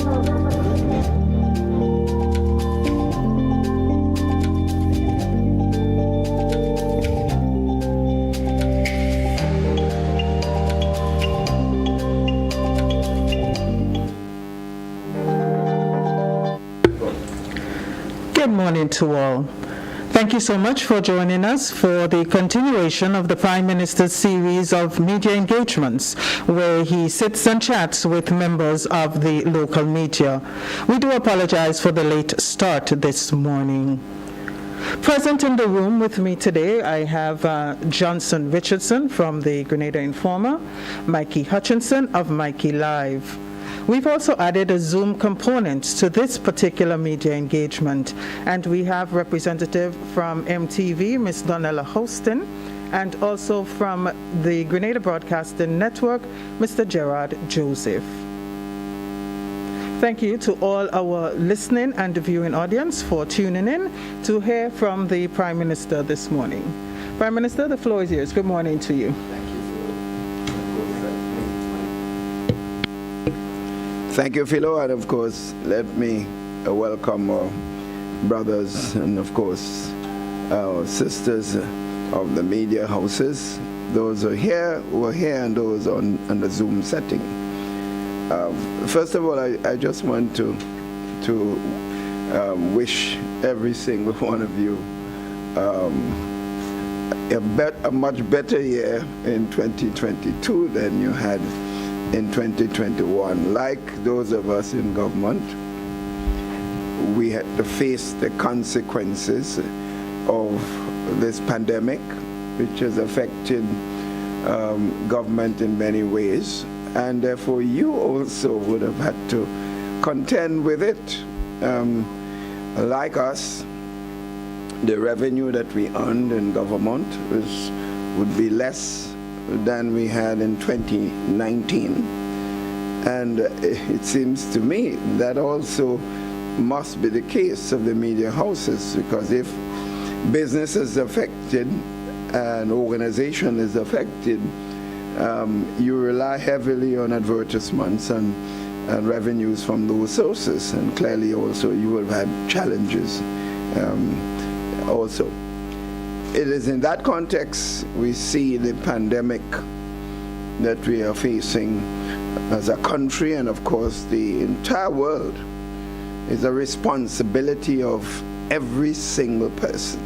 Good morning to all. Thank you so much for joining us for the continuation of the Prime Minister's series of media engagements, where he sits and chats with members of the local media. We do apologize for the late start this morning. Present in the room with me today, I have Johnson Richardson from the Grenada Informer, Mikey Hutchinson of Mikey Live. We've also added a Zoom component to this particular media engagement, and we have representative from MTV, Ms. Donella Hostin, and also from the Grenada Broadcasting Network, Mr. Gerard Joseph. Thank you to all our listening and viewing audience for tuning in to hear from the Prime Minister this morning. Prime Minister, the floor is yours. Good morning to you. Thank you, Philo, and of course, let me welcome our brothers and of course our sisters of the media houses, those who are here, and those on the Zoom setting. First of all, I just want to wish every single one of you a much better year in 2022 than you had in 2021. Like those of us in government, we had to face the consequences of this pandemic, which has affected government in many ways, and therefore you also would have had to contend with it. Like us, the revenue that we earned in government would be less than we had in 2019, and it seems to me that also must be the case of the media houses, because if business is affected and organization is affected, you rely heavily on advertisements and revenues from those sources, and clearly also you will have had challenges also. It is in that context we see the pandemic that we are facing as a country, and of course the entire world, is a responsibility of every single person.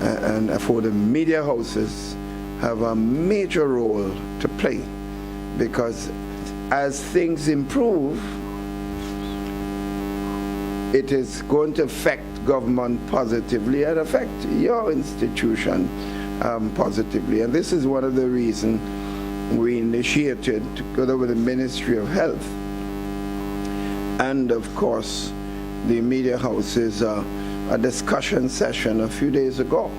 And therefore the media houses have a major role to play, because as things improve, it is going to affect government positively and affect your institution positively. And this is one of the reasons we initiated, together with the Ministry of Health and of course the media houses, a discussion session a few days ago,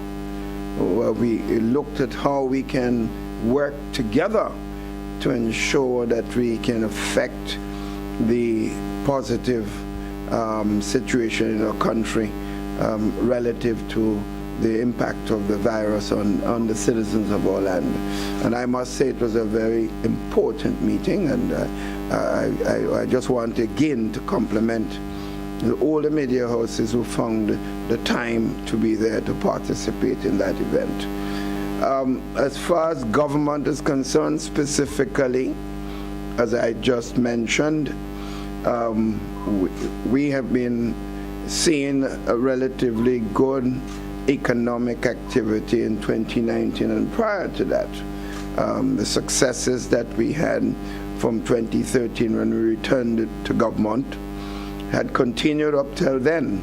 where we looked at how we can work together to ensure that we can affect the positive situation in our country relative to the impact of the virus on the citizens of our land. And I must say it was a very important meeting, and I just want again to compliment all the media houses who found the time to be there to participate in that event. As far as government is concerned, specifically, as I just mentioned, we have been seeing a relatively good economic activity in 2019 and prior to that. The successes that we had from 2013 when we returned to government had continued up till then.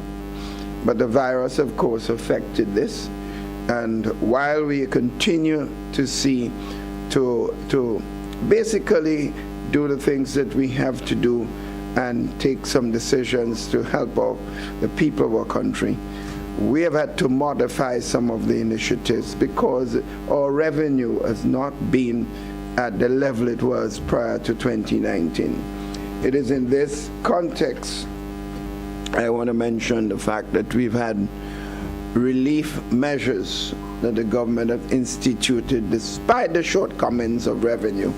But the virus, of course, affected this. And while we continue to see to basically do the things that we have to do and take some decisions to help the people of our country, we have had to modify some of the initiatives because our revenue has not been at the level it was prior to 2019. It is in this context I want to mention the fact that we've had relief measures that the government have instituted despite the shortcomings of revenue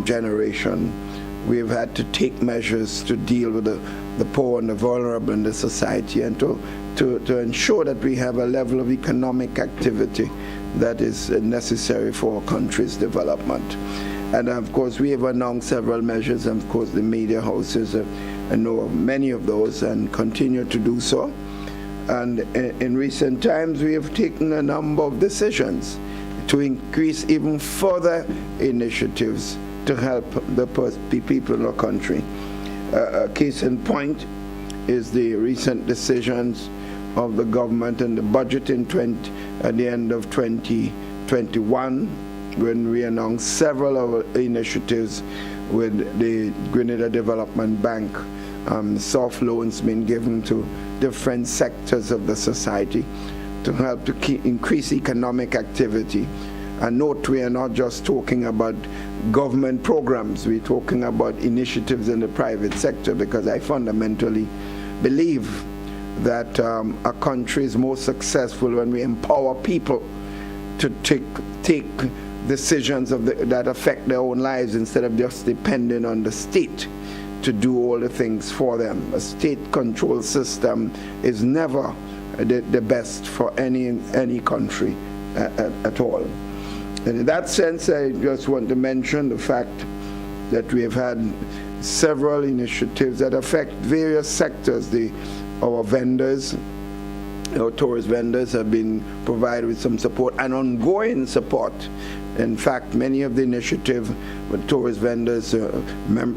generation. we have had to take measures to deal with the poor and the vulnerable in the society, and to ensure that we have a level of economic activity that is necessary for our country's development. And of course, we have announced several measures, and of course the media houses know of many of those and continue to do so. And in recent times, we have taken a number of decisions to increase even further initiatives to help the people in our country. A case in point is the recent decisions of the government and the budget at the end of 2021, when we announced several of our initiatives with the Grenada Development Bank, soft loans being given to different sectors of the society to help to increase economic activity. And note, we are not just talking about government programs, we're talking about initiatives in the private sector, because I fundamentally believe that a country is more successful when we empower people to take decisions that affect their own lives, instead of just depending on the state to do all the things for them. A state control system is never the best for any country at all. And in that sense, I just want to mention the fact that we have had several initiatives that affect various sectors. Our vendors, our tourist vendors, have been provided with some support and ongoing support. In fact, many of the initiatives with tourist vendors,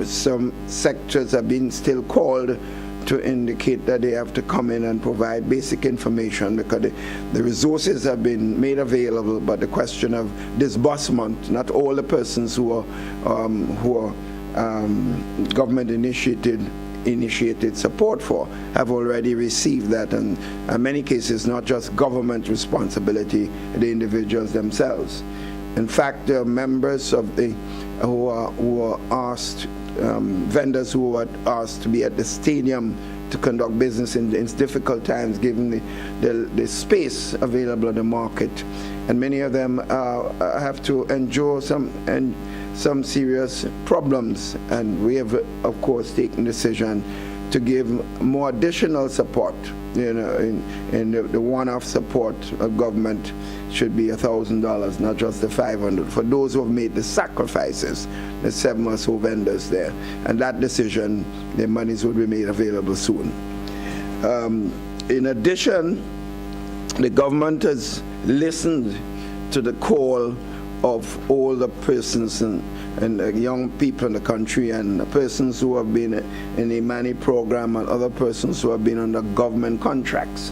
some sectors have been still called to indicate that they have to come in and provide basic information, because the resources have been made available, but the question of disbursement, not all the persons who are government initiated support for have already received that, and in many cases not just government responsibility, the individuals themselves. In fact, there are members of who are asked, vendors who are asked to be at the stadium to conduct business in difficult times, given the space available in the market, and many of them have to endure some serious problems. And we have, of course, taken decision to give more additional support. In the one-off support of government should be $1,000, not just the $500, for those who have made the sacrifices, the 7 or so vendors there. And that decision, the monies will be made available soon. In addition, the government has listened to the call of older persons and young people in the country, and persons who have been in the Imani program, and other persons who have been under government contracts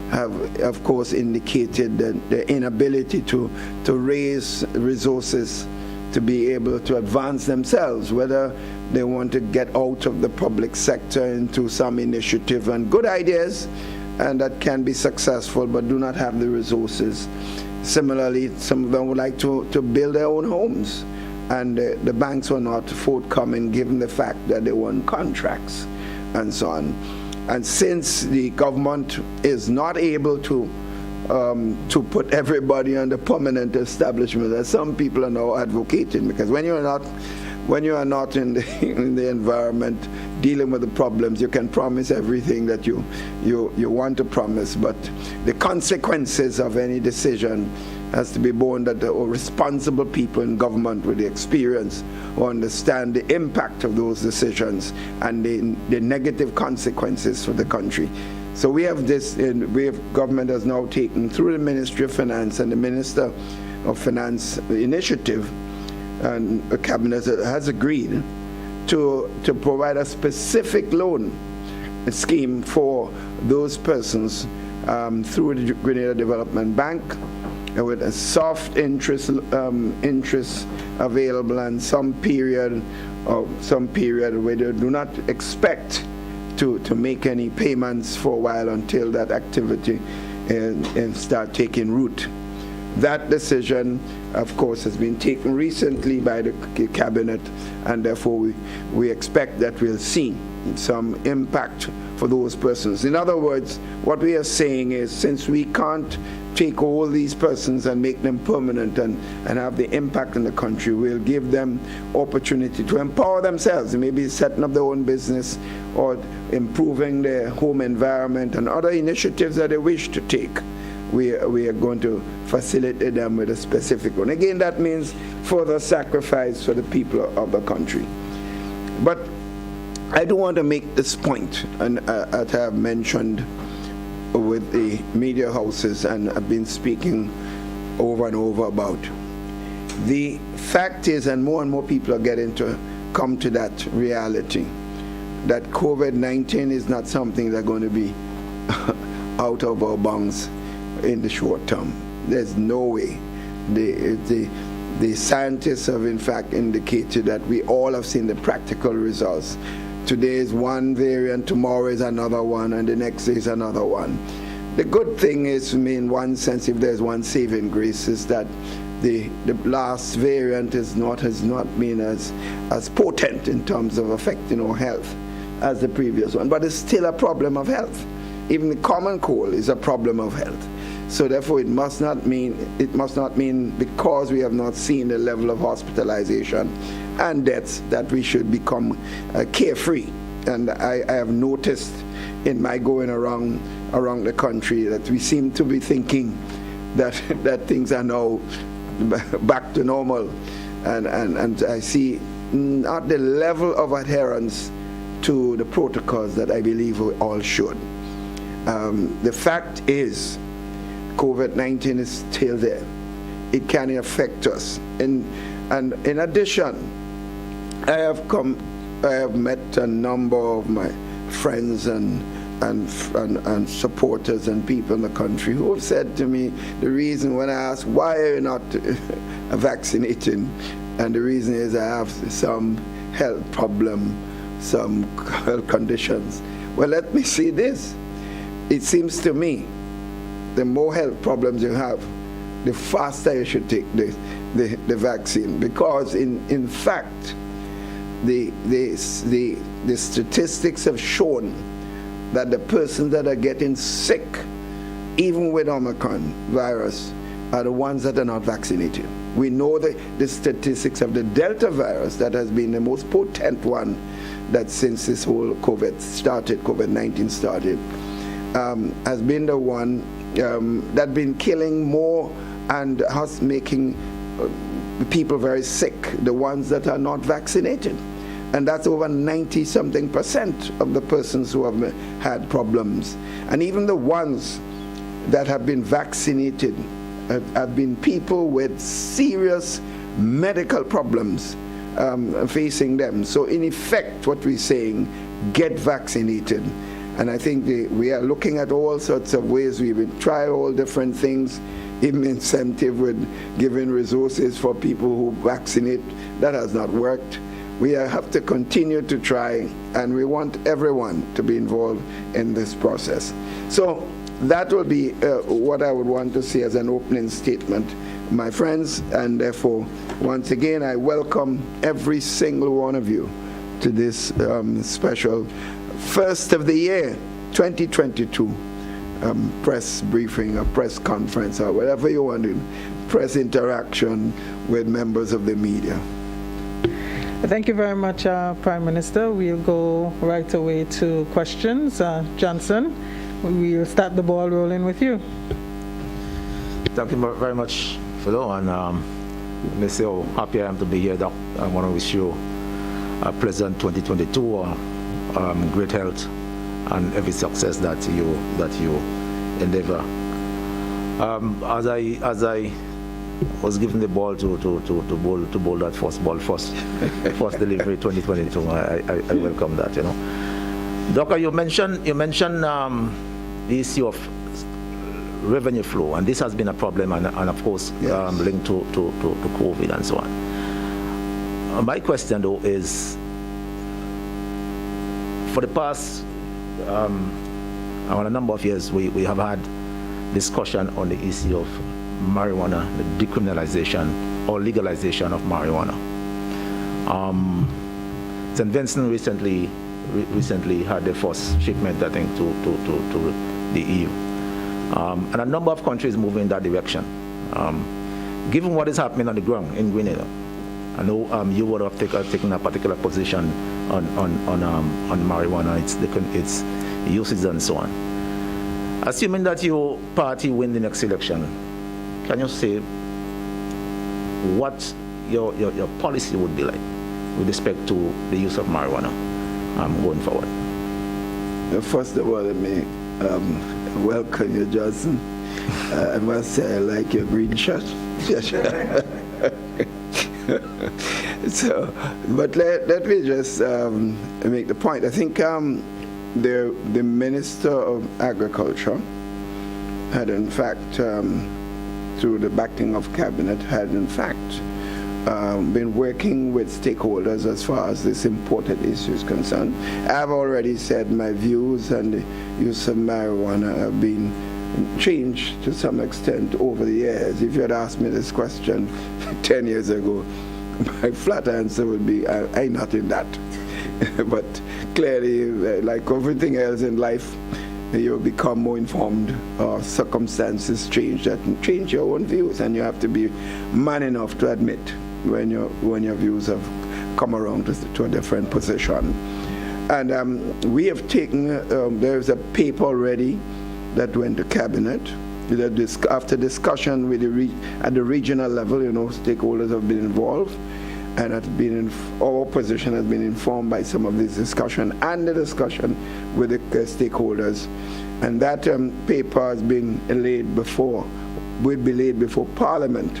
have, of course, indicated that their inability to raise resources to be able to advance themselves, whether they want to get out of the public sector into some initiative and good ideas, and that can be successful, but do not have the resources. Similarly, some of them would like to build their own homes, and the banks were not forthcoming, given the fact that they won contracts and so on. And since the government is not able to put everybody under permanent establishment, as some people are now advocating, because when you are not in the environment dealing with the problems, you can promise everything that you want to promise, but the consequences of any decision has to be borne that the responsible people in government with the experience who understand the impact of those decisions and the negative consequences for the country. So we have this, government has now taken through the Ministry of Finance and the Minister of Finance initiative, and the cabinet has agreed to provide a specific loan scheme for those persons through the Grenada Development Bank, with a soft interest available, and some period where they do not expect to make any payments for a while until that activity and start taking root. That decision, of course, has been taken recently by the cabinet, and therefore we expect that we'll see some impact for those persons. In other words, what we are saying is, since we can't take all these persons and make them permanent and have the impact in the country, we'll give them opportunity to empower themselves, maybe setting up their own business or improving their home environment and other initiatives that they wish to take. We are going to facilitate them with a specific one. Again, that means further sacrifice for the people of the country. But I do want to make this point, and that I have mentioned with the media houses and I've been speaking over and over about. The fact is, and more people are getting to come to that reality, that COVID-19 is not something that's going to be out of our bounds in the short term. There's no way. The scientists have in fact indicated that we all have seen the practical results. Today is one variant, tomorrow is another one, and the next day is another one. The good thing is, in one sense, if there's one saving grace, is that the last variant has not been as potent in terms of affecting our health as the previous one, but it's still a problem of health. Even the common cold is a problem of health. So therefore, it must not mean because we have not seen the level of hospitalization and deaths that we should become carefree. And I have noticed in my going around the country that we seem to be thinking that things are now back to normal, and I see not the level of adherence to the protocols that I believe we all should. The fact is, COVID-19 is still there. It can affect us. And in addition, I have met a number of my friends and supporters and people in the country who have said to me, the reason when I ask, why are you not vaccinating? And the reason is I have some health problem, some health conditions. Well, let me see this. It seems to me the more health problems you have, the faster you should take the vaccine, because in fact the statistics have shown that the persons that are getting sick, even with Omicron virus, are the ones that are not vaccinated. We know the statistics of the Delta virus, that has been the most potent one that since this whole COVID-19 started, has been the one that been killing more and has making people very sick, the ones that are not vaccinated. And that's over 90-something% of the persons who have had problems. And even the ones that have been vaccinated have been people with serious medical problems facing them. So in effect, what we're saying, get vaccinated. And I think we are looking at all sorts of ways. We will try all different things, even incentive with giving resources for people who vaccinate. That has not worked. We have to continue to try, and we want everyone to be involved in this process. So that will be what I would want to see as an opening statement, my friends, and therefore, once again, I welcome every single one of you to this special first of the year, 2022, press briefing, a press conference, or whatever you want to, press interaction with members of the media. Thank you very much, Prime Minister. We'll go right away to questions. Johnson, we'll start the ball rolling with you. Thank you very much, Philo, and let me say how happy I am to be here, Doc. I want to wish you a pleasant 2022. Great health and every success that you endeavor. As I was given the ball to bowl that first delivery 2022, I welcome that. You know, Doctor, you mentioned the issue of revenue flow, and this has been a problem, and of course, yes, linked to COVID and so on. My question though is, for the past a number of years, we have had discussion on the issue of marijuana, the decriminalization or legalization of marijuana. St. Vincent recently recently had their first shipment, I think, to the EU. And a number of countries moving in that direction. Given what is happening on the ground in Grenada, I know you would have taken a particular position on marijuana, its uses and so on. Assuming that your party win the next election, can you say what your policy would be like with respect to the use of marijuana going forward? First of all, let me welcome you, Johnson. I must say I like your green shirt. So, but let me just make the point. I think the Minister of Agriculture had in fact, through the backing of Cabinet, had in fact been working with stakeholders as far as this important issue is concerned. I've already said my views on the use of marijuana have been changed to some extent over the years. If you had asked me this question 10 years ago, my flat answer would be, I'm not in that. But clearly, like everything else in life, you become more informed, circumstances change and change your own views, and you have to be man enough to admit when your views have come around to a different position. And we have taken, there's a paper already that went to Cabinet. After discussion with at the regional level, stakeholders have been involved, and our position has been informed by some of this discussion and the discussion with the stakeholders. And that paper has been will be laid before Parliament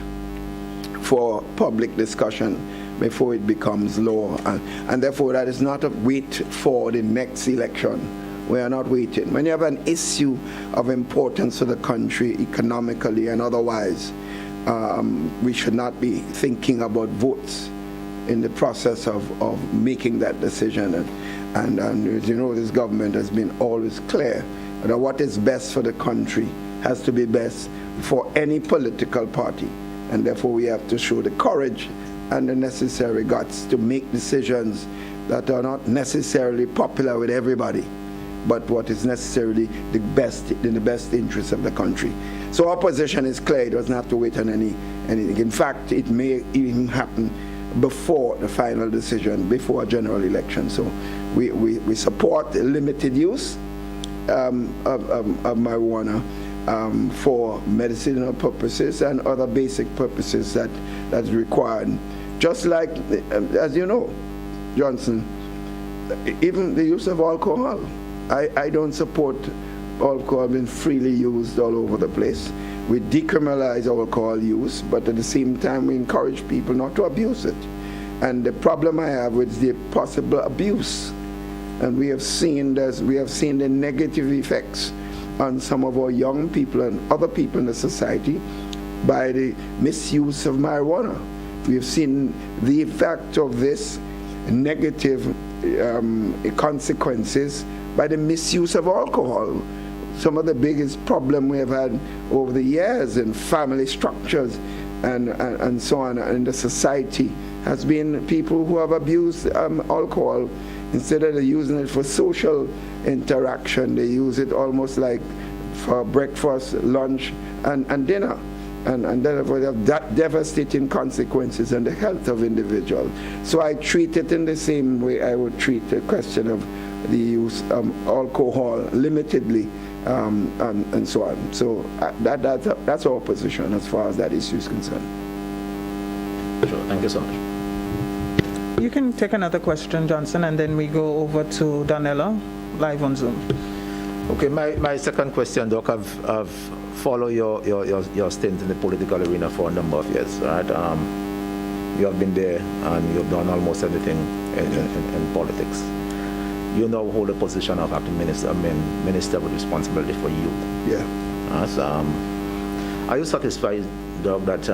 for public discussion before it becomes law. And therefore, that is not a wait for the next election. We are not waiting. When you have an issue of importance to the country economically and otherwise, we should not be thinking about votes in the process of making that decision. And as you know, this government has been always clear that what is best for the country has to be best for any political party. And therefore, we have to show the courage and the necessary guts to make decisions that are not necessarily popular with everybody, but what is necessarily in the best interest of the country. So our position is clear. It doesn't have to wait on anything. In fact, it may even happen before the final decision, before a general election. So we support limited use of marijuana for medicinal purposes and other basic purposes that's required. Just like, as you know, Johnson, even the use of alcohol. I don't support alcohol being freely used all over the place. We decriminalize alcohol use, but at the same time we encourage people not to abuse it. And the problem I have with the possible abuse, and we have seen the negative effects on some of our young people and other people in the society by the misuse of marijuana. We have seen the effect of this negative consequences by the misuse of alcohol. Some of the biggest problem we have had over the years in family structures and so on in the society has been people who have abused alcohol. Instead of using it for social interaction, they use it almost like for breakfast, lunch, and dinner. And therefore they have devastating consequences on the health of individuals. So I treat it in the same way I would treat the question of the use of alcohol limitedly and so on. So that's our position as far as that issue is concerned. Sure, thank you so much. You can take another question, Johnson, and then we go over to Donella, live on Zoom. Okay, my second question, Doc, I've followed your stint in the political arena for a number of years, right? You have been there and you've done almost everything in politics. You now hold a position of acting minister, minister with responsibility for youth. Yeah. Are you satisfied, Doc, that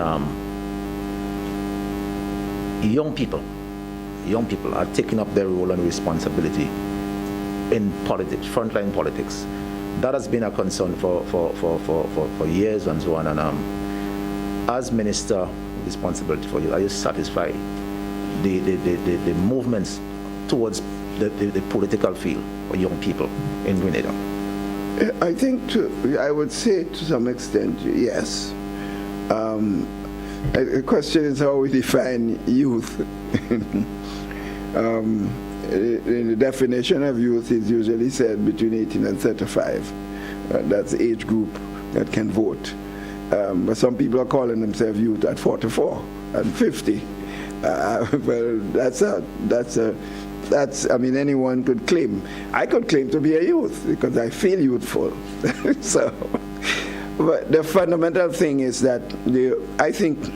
young people are taking up their role and responsibility in politics, frontline politics? That has been a concern for years and so on. And as minister responsibility for you, are you satisfied the movements towards the political field for young people in Grenada? I think I would say to some extent, yes. The question is how we define youth. In the definition of youth is usually said between 18 and 35. That's the age group that can vote. But some people are calling themselves youth at 44 and 50. Well, I mean, anyone could claim. I could claim to be a youth because I feel youthful. So, but the fundamental thing is that I think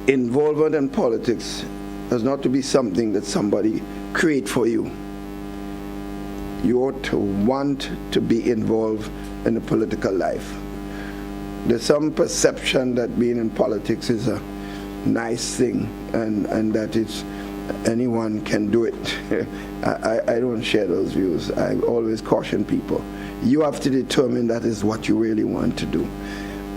involvement in politics does not to be something that somebody create for you. You ought to want to be involved in the political life. There's some perception that being in politics is a nice thing and that it's anyone can do it. I don't share those views. I always caution people. You have to determine that is what you really want to do.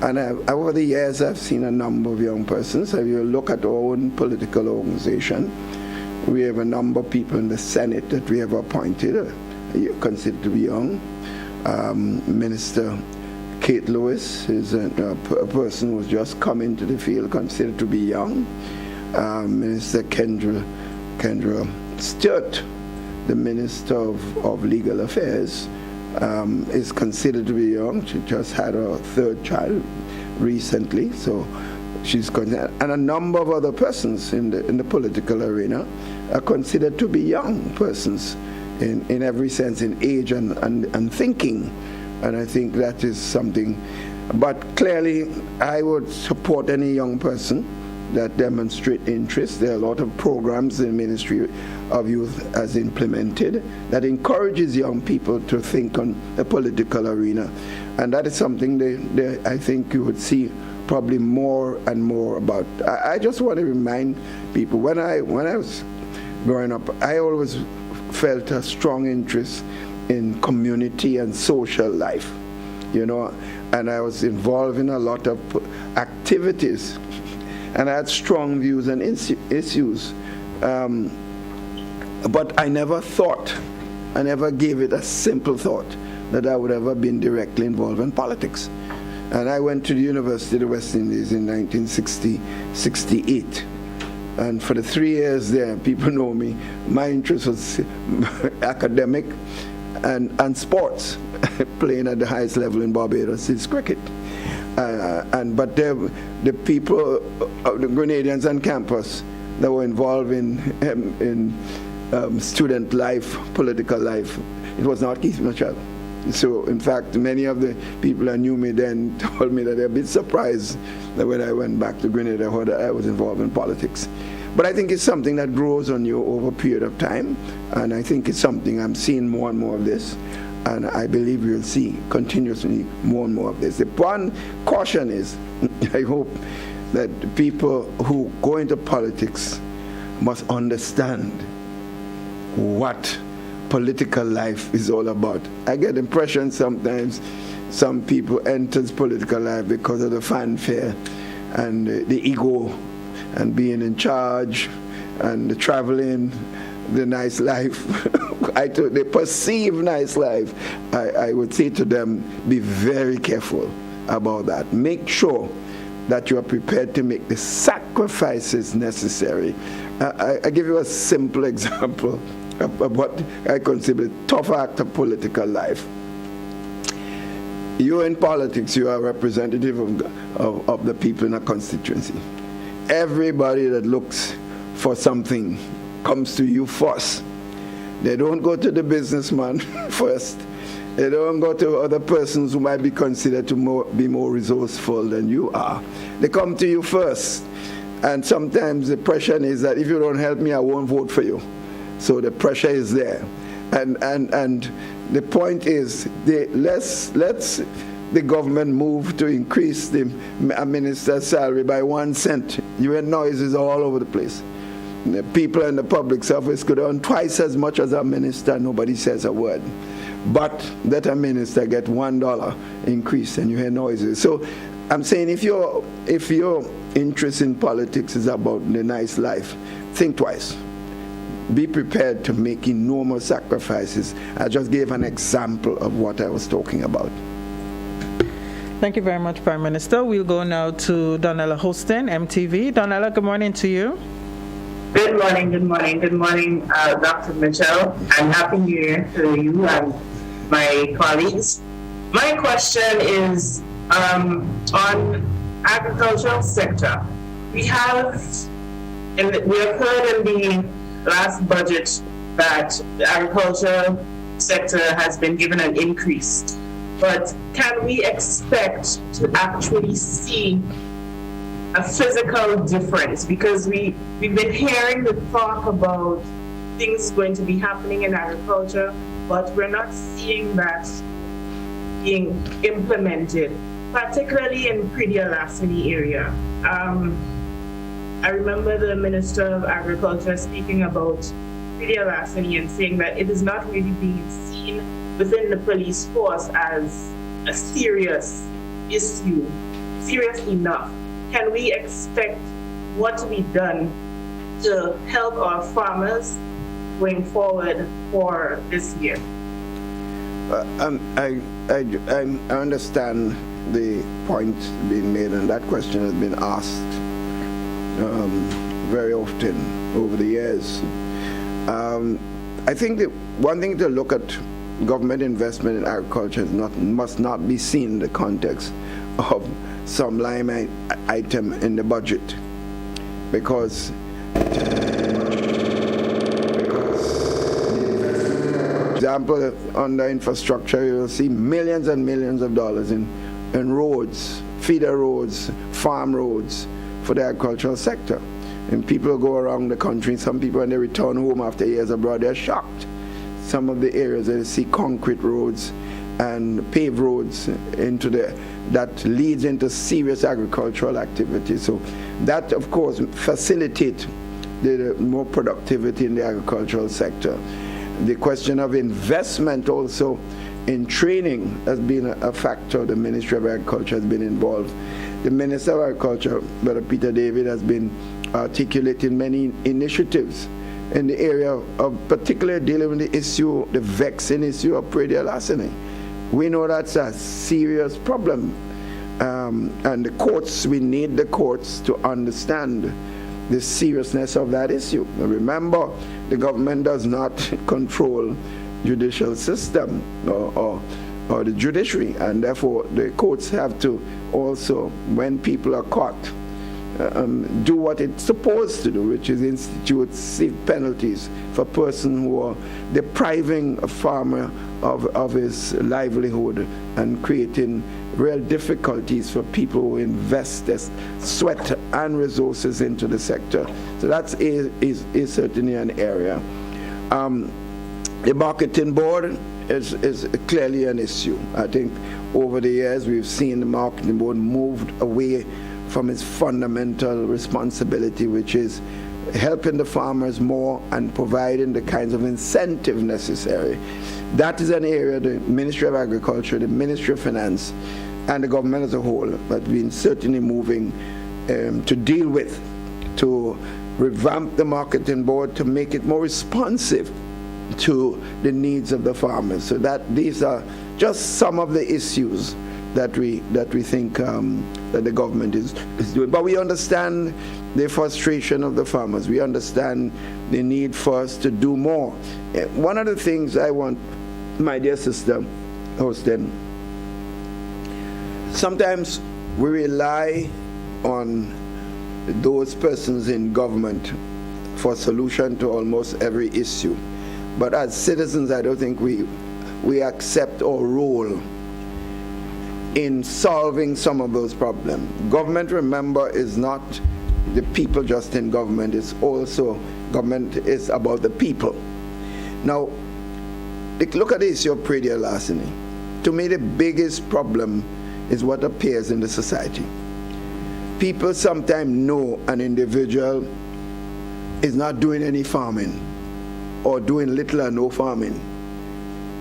And over the years, I've seen a number of young persons. If you look at our own political organization, we have a number of people in the Senate that we have appointed, considered to be young. Minister Kate Lewis is a person who's just come into the field, considered to be young. Minister Kendra Stewart, the Minister of Legal Affairs, is considered to be young. She just had her third child recently, so she's considered. And a number of other persons in the political arena are considered to be young persons in every sense, in age and thinking. And I think that is something. But clearly, I would support any young person that demonstrate interest. There are a lot of programs the Ministry of Youth has implemented that encourages young people to think on the political arena. And that is something I think you would see probably more and more about. I just want to remind people, when I was growing up, I always felt a strong interest in community and social life, and I was involved in a lot of activities. And I had strong views and issues. But I never gave it a simple thought that I would ever been directly involved in politics. And I went to the University of the West Indies in 1968. And for the 3 years there, people know me, my interest was academic and sports, playing at the highest level in Barbados is cricket. But the people, the Grenadians on campus that were involved in student life, political life, it was not Keith Mitchell. So, in fact, many of the people that knew me then told me that they're a bit surprised that when I went back to Grenada, that I was involved in politics. But I think it's something that grows on you over a period of time, and I think it's something I'm seeing more and more of this. And I believe we'll see continuously more and more of this. The one caution is, I hope that people who go into politics must understand what political life is all about. I get the impression sometimes some people enter political life because of the fanfare and the ego and being in charge and the traveling, the nice life. The perceived nice life. I would say to them, be very careful about that. Make sure that you are prepared to make the sacrifices necessary. I give you a simple example of what I consider a tough act of political life. You're in politics, you are a representative of the people in a constituency. Everybody that looks for something comes to you first. They don't go to the businessman first. They don't go to other persons who might be considered to be more resourceful than you are. They come to you first. And sometimes the pressure is that if you don't help me, I won't vote for you. So the pressure is there. And the point is, let's the government move to increase the minister's salary by 1 cent. You hear noises all over the place. The people in the public service could earn twice as much as a minister. Nobody says a word. But let a minister get $1 increase, and you hear noises. So I'm saying if your interest in politics is about the nice life, think twice. be prepared to make enormous sacrifices. I just gave an example of what I was talking about. Thank you very much, Prime Minister. We'll go now to Donella Hostin, MTV. Donella, good morning to you. Good morning, Dr. Mitchell, and Happy New Year to you and my colleagues. My question is on agricultural sector. We have heard in the last budget that the agricultural sector has been given an increase. But can we expect to actually see a physical difference? Because we've been hearing the talk about things going to be happening in agriculture, but we're not seeing that being implemented, particularly in Pridi-Alasani area. I remember the Minister of Agriculture speaking about Pridi-Alasani and saying that it is not really being seen within the police force as a serious issue, serious enough. Can we expect what to be done to help our farmers going forward for this year? I understand the point being made, and that question has been asked very often over the years. I think that one thing to look at government investment in agriculture must not be seen in the context of some line item in the budget, because for example, under infrastructure, you will see millions and millions of dollars in roads, feeder roads, farm roads for the agricultural sector. And people go around the country, some people when they return home after years abroad, they're shocked. Some of the areas they see concrete roads and paved roads that leads into serious agricultural activity. So that, of course, facilitates the more productivity in the agricultural sector. The question of investment also in training has been a factor. The Ministry of Agriculture has been involved. The Minister of Agriculture, Brother Peter David, has been articulating many initiatives in the area of particularly dealing with the issue, the vexing issue of Pridi-Alasani. We know that's a serious problem. And the courts, we need the courts to understand the seriousness of that issue. Remember, the government does not control judicial system or the judiciary, and therefore the courts have to also, when people are caught, do what it's supposed to do, which is institute severe penalties for persons who are depriving a farmer of his livelihood and creating real difficulties for people who invest their sweat and resources into the sector. So that is certainly an area. The marketing board is clearly an issue. I think over the years we've seen the marketing board moved away from its fundamental responsibility, which is helping the farmers more and providing the kinds of incentive necessary. That is an area the Ministry of Agriculture, the Ministry of Finance, and the government as a whole have been certainly moving to deal with, to revamp the marketing board, to make it more responsive to the needs of the farmers. So that these are just some of the issues that we think that the government is doing. But we understand the frustration of the farmers. We understand the need for us to do more. One of the things I want, my dear sister Hostin, sometimes we rely on those persons in government for a solution to almost every issue. But as citizens, I don't think we accept our role in solving some of those problems. Government, remember, is not the people just in government. It's also, government is about the people. Now, look at the issue of Pridi-Alasani. To me, the biggest problem is what appears in the society. People sometimes know an individual is not doing any farming or doing little or no farming.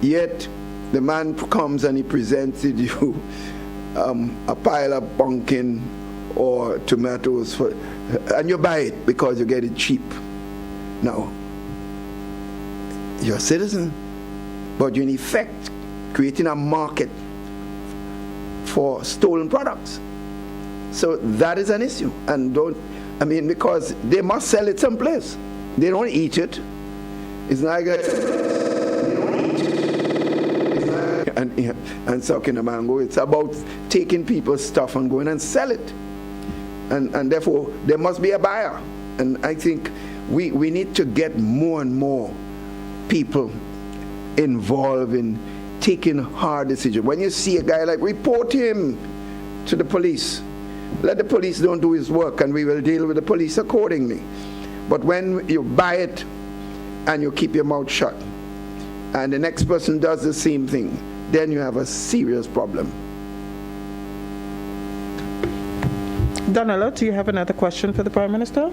Yet, the man comes and he presents you a pile of pumpkin or tomatoes, and you buy it because you get it cheap. Now, you're a citizen, but you're in effect creating a market for stolen products. So that is an issue. And because they must sell it someplace. They don't eat it. It's not like they don't eat it. And sucking a mango. It's about taking people's stuff and going and sell it. And therefore, there must be a buyer. And I think we need to get more and more people involved in taking hard decisions. When you see a guy, like, report him to the police. Let the police don't do his work, and we will deal with the police accordingly. But when you buy it and you keep your mouth shut, and the next person does the same thing, then you have a serious problem. Donella, do you have another question for the Prime Minister?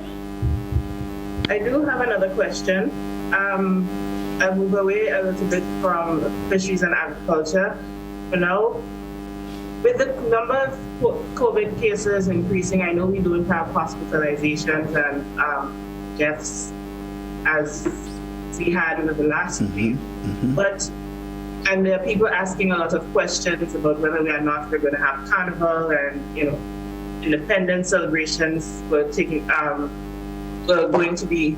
I do have another question. I'll move away a little bit from fisheries and agriculture for now. With the number of COVID cases increasing, I know we don't have hospitalizations and deaths as we had in the last week, and there are people asking a lot of questions about whether we are not going to have carnival and independence celebrations were going to be,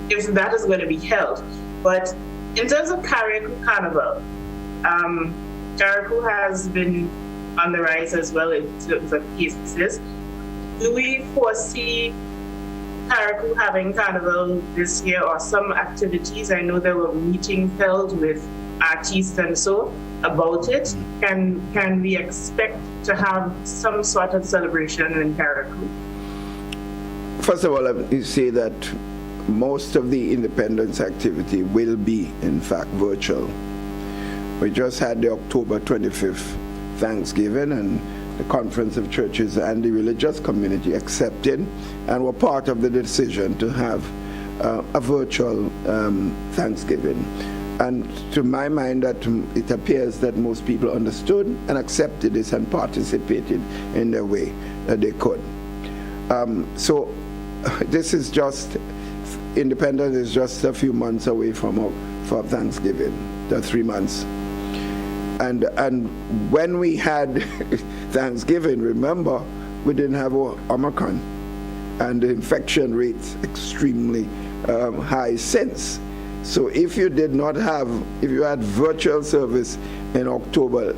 if that is going to be held. But in terms of Carriacou Carnival, Carriacou has been on the rise as well in terms of cases. Do we foresee Carriacou having carnival this year or some activities? I know there were meetings held with artists and so about it. Can we expect to have some sort of celebration in Carriacou? First of all, let me say that most of the independence activity will be, in fact, virtual. We just had the October 25th Thanksgiving, and the Conference of Churches and the religious community accepted and were part of the decision to have a virtual Thanksgiving. And to my mind, that it appears that most people understood and accepted this and participated in the way that they could. So this is just, independence is just a few months away from Thanksgiving, the 3 months. And when we had Thanksgiving, remember, we didn't have Omicron, and the infection rates extremely high since. So if you had virtual service in October,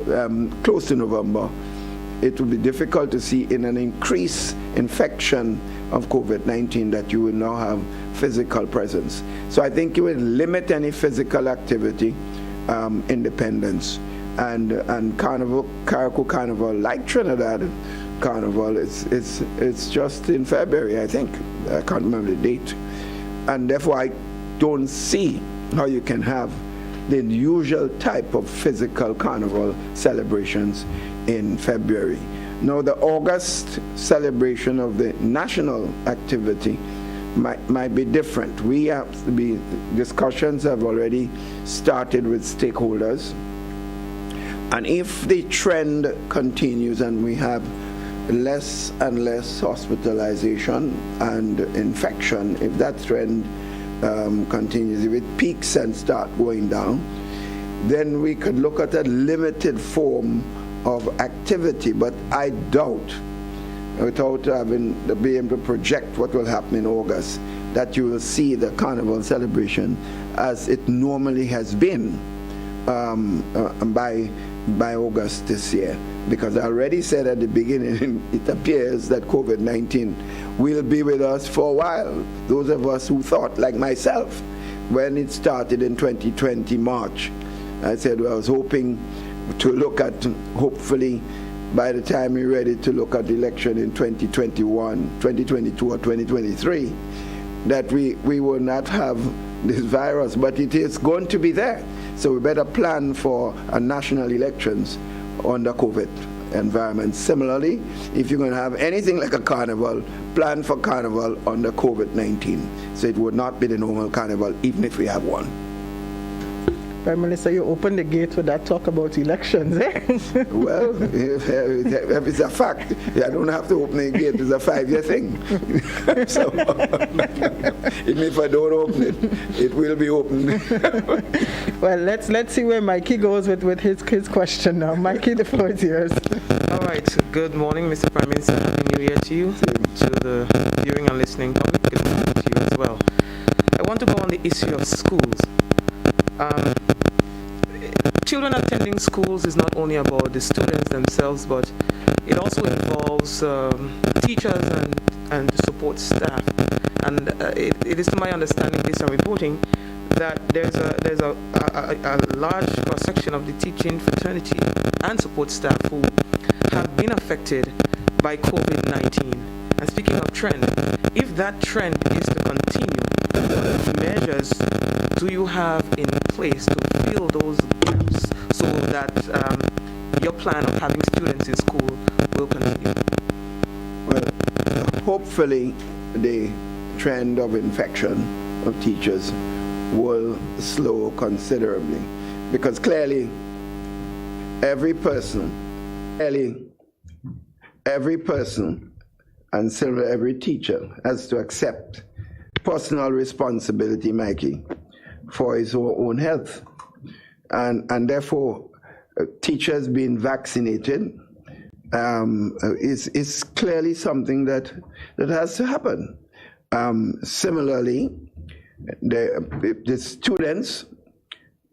close to November, it would be difficult to see in an increased infection of COVID-19 that you will now have physical presence. So I think you would limit any physical activity, independence. And Carriacou Carnival, like Trinidad Carnival, it's just in February, I think. I can't remember the date. And therefore, I don't see how you can have the usual type of physical carnival celebrations in February. Now, the August celebration of the national activity might be different. Discussions have already started with stakeholders. And if the trend continues and we have less and less hospitalization and infection, if that trend continues, if it peaks and starts going down, then we could look at a limited form of activity. But I doubt, without being able to project what will happen in August, that you will see the carnival celebration as it normally has been by August this year, because I already said at the beginning, it appears that COVID-19 will be with us for a while. Those of us who thought, like myself, when it started in 2020 March, I said, well, I was hoping to look at, hopefully, by the time we're ready to look at the election in 2021, 2022 or 2023, that we will not have this virus, but it is going to be there. So we better plan for a national elections under COVID environment. Similarly, if you're going to have anything like a carnival, plan for carnival under COVID-19. So it would not be the normal carnival, even if we have one. Prime Minister, you opened the gate with that talk about elections, eh? Well, if it's a fact, I don't have to open the gate. It's a 5-year thing. So, even if I don't open it, it will be opened. Well, let's see where Mikey goes with his question now. Mikey, the floor is yours. All right. Good morning, Mr. Prime Minister. Happy New Year to you, to the viewing and listening public. Good morning to you as well. I want to go on the issue of schools. Children attending schools is not only about the students themselves, but it also involves teachers and the support staff. And it is to my understanding, based on reporting, that there's a large cross-section of the teaching fraternity and support staff who have been affected by COVID-19. And speaking of trend, if that trend is to continue, what measures do you have in place to fill those gaps so that your plan of having students in school will continue? Well, hopefully the trend of infection of teachers will slow considerably, because clearly every person and certainly every teacher has to accept personal responsibility, Mikey, for his own health. And therefore, teachers being vaccinated is clearly something that has to happen. Similarly, the students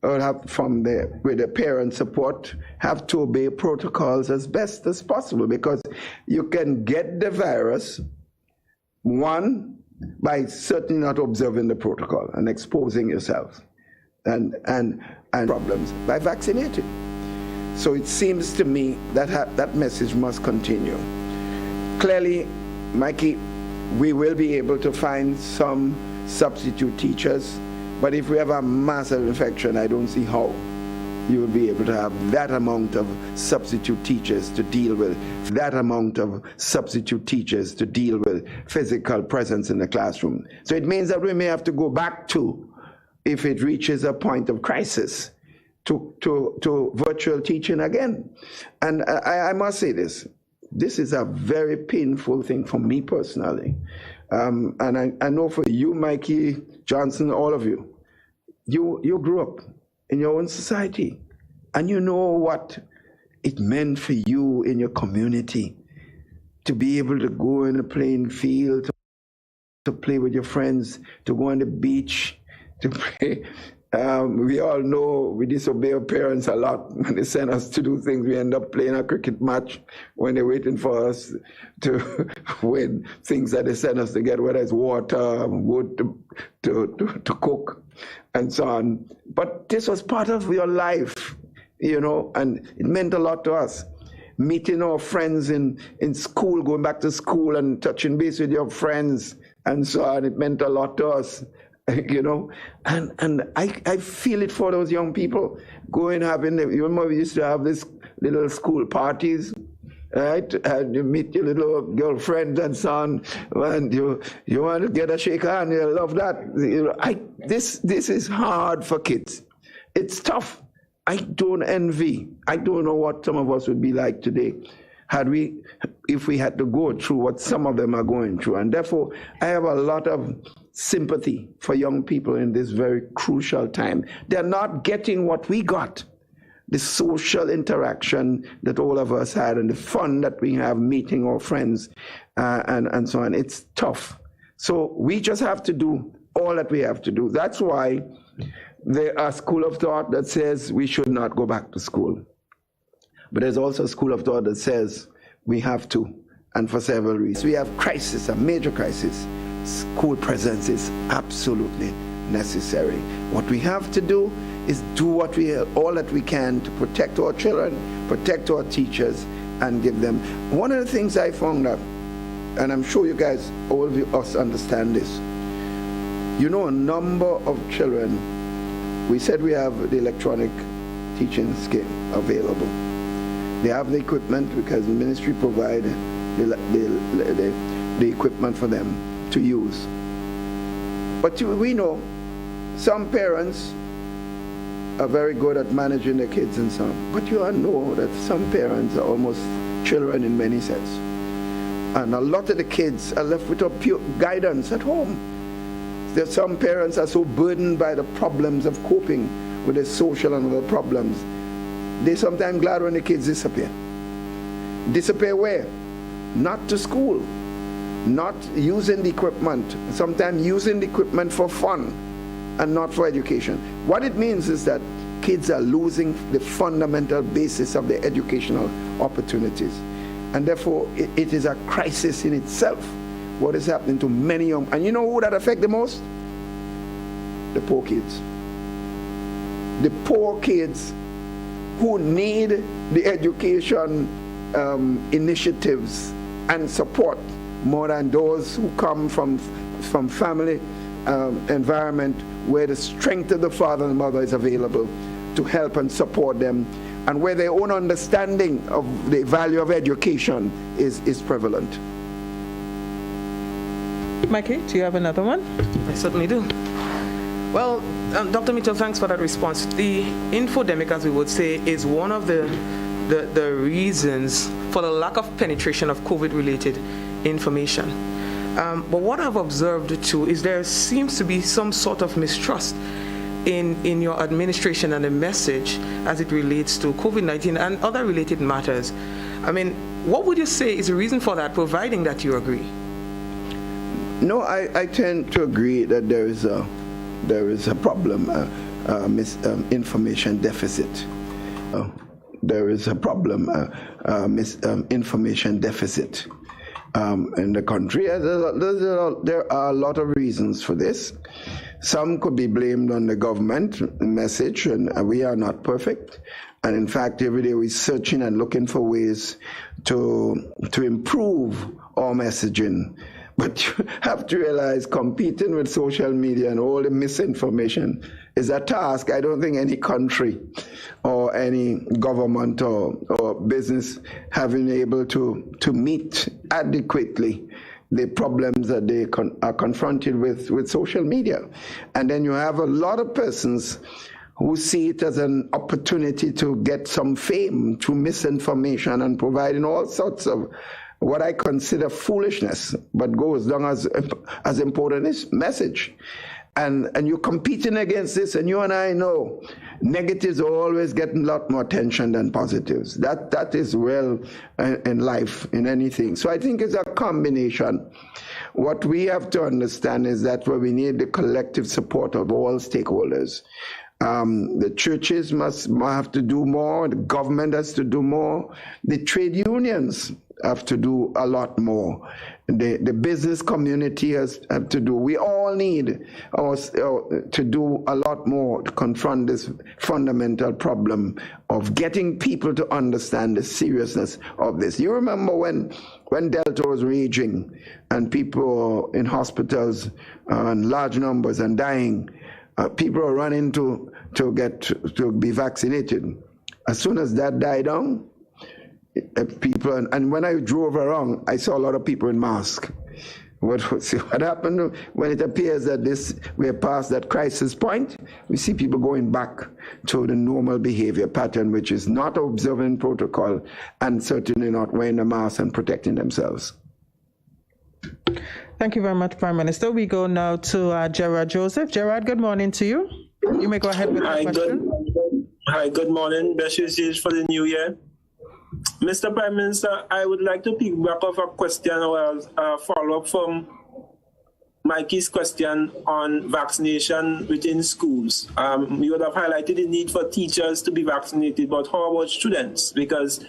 with the parent support have to obey protocols as best as possible, because you can get the virus, one, by certainly not observing the protocol and exposing yourself, and problems by vaccinating. So it seems to me that that message must continue. Clearly, Mikey, we will be able to find some substitute teachers, but if we have a massive infection, I don't see how you will be able to have that amount of substitute teachers to deal with physical presence in the classroom. So it means that we may have to go back to, if it reaches a point of crisis, to virtual teaching again. And I must say this is a very painful thing for me personally. And I know for you, Mikey, Johnson, all of you, you grew up in your own society, and you know what it meant for you in your community to be able to go in a playing field, to play with your friends, to go on the beach, to play. We all know we disobey our parents a lot. When they send us to do things, we end up playing a cricket match when they're waiting for us to win things that they send us to get, whether it's water, wood to cook, and so on. But this was part of your life, and it meant a lot to us. Meeting our friends in school, going back to school and touching base with your friends, and so on, it meant a lot to us. And I feel it for those young people going having, you remember we used to have this little school parties, right? And you meet your little girlfriend and so on, and you want to get a shake hand, you love that. This is hard for kids. It's tough. I don't envy. I don't know what some of us would be like today if we had to go through what some of them are going through. And therefore, I have a lot of sympathy for young people in this very crucial time. They're not getting what we got, the social interaction that all of us had and the fun that we have meeting our friends and so on. It's tough. So we just have to do all that we have to do. That's why there are school of thought that says we should not go back to school. But there's also a school of thought that says we have to, and for several reasons. We have crisis, a major crisis. School presence is absolutely necessary. What we have to do is do all that we can to protect our children, protect our teachers, and give them. One of the things I found out, and I'm sure you guys, all of us understand this, a number of children, we said we have the electronic teaching scheme available. They have the equipment because the ministry provide the equipment for them to use. But we know some parents are very good at managing their kids and some, but you all know that some parents are almost children in many sense. And a lot of the kids are left without pure guidance at home. There some parents are so burdened by the problems of coping with the social and other problems. They're sometimes glad when the kids disappear. Disappear where? Not to school. Not using the equipment. Sometimes using the equipment for fun and not for education. What it means is that kids are losing the fundamental basis of their educational opportunities. And therefore, it is a crisis in itself, what is happening to many young, and you know who that affects the most? The poor kids. The poor kids who need the education initiatives and support more than those who come from family environment where the strength of the father and mother is available to help and support them, and where their own understanding of the value of education is prevalent. Mikey, do you have another one? I certainly do. Well, Dr. Mitchell, thanks for that response. The infodemic, as we would say, is one of the reasons for the lack of penetration of COVID-related information. But what I've observed too is there seems to be some sort of mistrust in your administration and the message as it relates to COVID-19 and other related matters. I mean, what would you say is the reason for that, providing that you agree? No, I tend to agree that there is a problem, information deficit. There is a problem, information deficit in the country. There are a lot of reasons for this. Some could be blamed on the government message, and we are not perfect. And in fact, every day we're searching and looking for ways to improve our messaging. But you have to realize competing with social media and all the misinformation is a task I don't think any country or any government or business have been able to meet adequately the problems that they are confronted with social media. And then you have a lot of persons who see it as an opportunity to get some fame through misinformation and providing all sorts of what I consider foolishness, but goes down as important as message. And you're competing against this, and you and I know negatives are always getting a lot more attention than positives. That is well in life, in anything. So I think it's a combination. What we have to understand is that where we need the collective support of all stakeholders. The churches must have to do more, the government has to do more, the trade unions have to do a lot more. The business community have to do. We all need to do a lot more to confront this fundamental problem of getting people to understand the seriousness of this. You remember when Delta was raging and people in hospitals in large numbers and dying, people are running to be vaccinated. As soon as that died down, people, and when I drove around, I saw a lot of people in masks. What happened when it appears that we're past that crisis point? We see people going back to the normal behavior pattern, which is not observing protocol and certainly not wearing a mask and protecting themselves. Thank you very much, Prime Minister. We go now to Gerard Joseph. Gerard, good morning to you. You may go ahead with your question. Hi, good morning. Best wishes for the new year. Mr. Prime Minister, I would like to piggyback off a question or a follow-up from Mikey's question on vaccination within schools. You would have highlighted the need for teachers to be vaccinated, but how about students? Because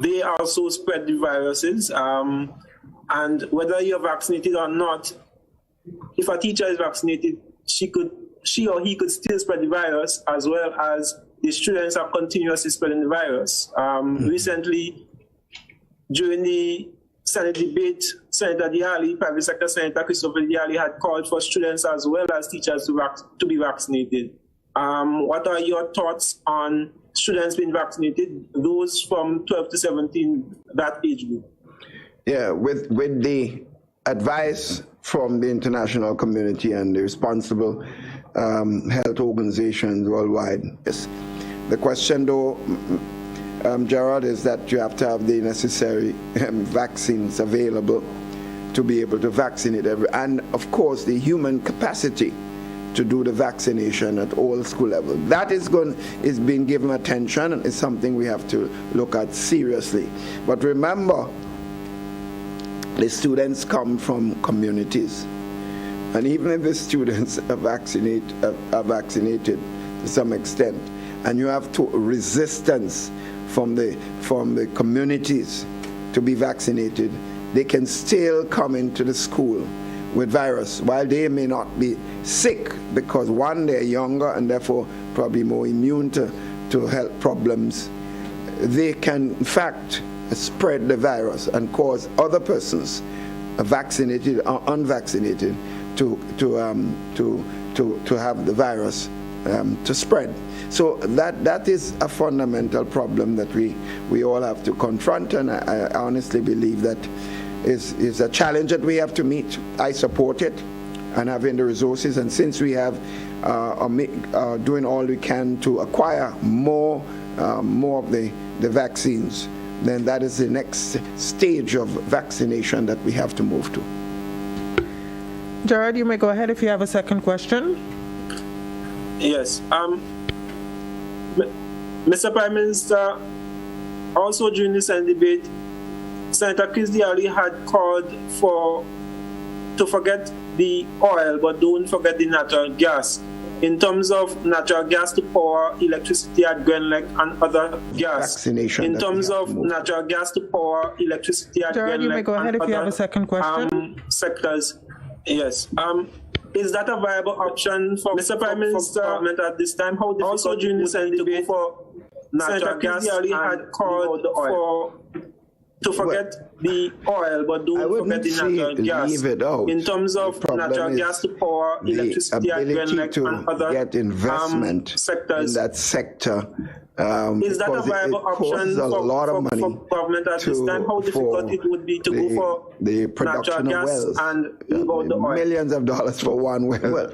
they also spread the viruses. And whether you're vaccinated or not, if a teacher is vaccinated, she or he could still spread the virus, as well as the students are continuously spreading the virus. Recently, during the Senate debate, Senator Diali, Private Secretary Senator Christopher Diali, had called for students as well as teachers to be vaccinated. What are your thoughts on students being vaccinated, those from 12 to 17, that age group? Yeah, with the advice from the international community and the responsible health organizations worldwide. Yes. The question, though, Gerard, is that you have to have the necessary vaccines available to be able to vaccinate and of course the human capacity to do the vaccination at all school levels. That is being given attention and is something we have to look at seriously. But remember, the students come from communities, and even if the students are vaccinated to some extent, and you have resistance from the communities to be vaccinated, they can still come into the school with virus, while they may not be sick because, one, they're younger and therefore probably more immune to health problems. They can, in fact, spread the virus and cause other persons, vaccinated or unvaccinated, to have the virus to spread. So that is a fundamental problem that we all have to confront, and I honestly believe that is a challenge that we have to meet. I support it, and having the resources, and since we have doing all we can to acquire more of the vaccines, then that is the next stage of vaccination that we have to move to. Gerard, you may go ahead if you have a second question. Yes. Mr. Prime Minister, also during the Senate debate, Senator Chris Diali had called to forget the oil, but don't forget the natural gas. In terms of natural gas to power electricity at Grenlec and other gas. Vaccination. In terms of natural gas to power electricity at Gerard, Grenlec you may go ahead and if you have a second question. Sectors. Yes. Is that a viable option for Mr. Prime Minister government at this time? How difficult also during the Senate debate for natural gas had called to forget the oil, but don't forget the natural gas. Leave it out. In terms of natural gas to power electricity at Grenlec and other get investment sectors. in that sector. Is that a viable option for government at this time? How difficult it would be to go for the production natural of gas wells and leave out the oil? Millions of dollars for one well.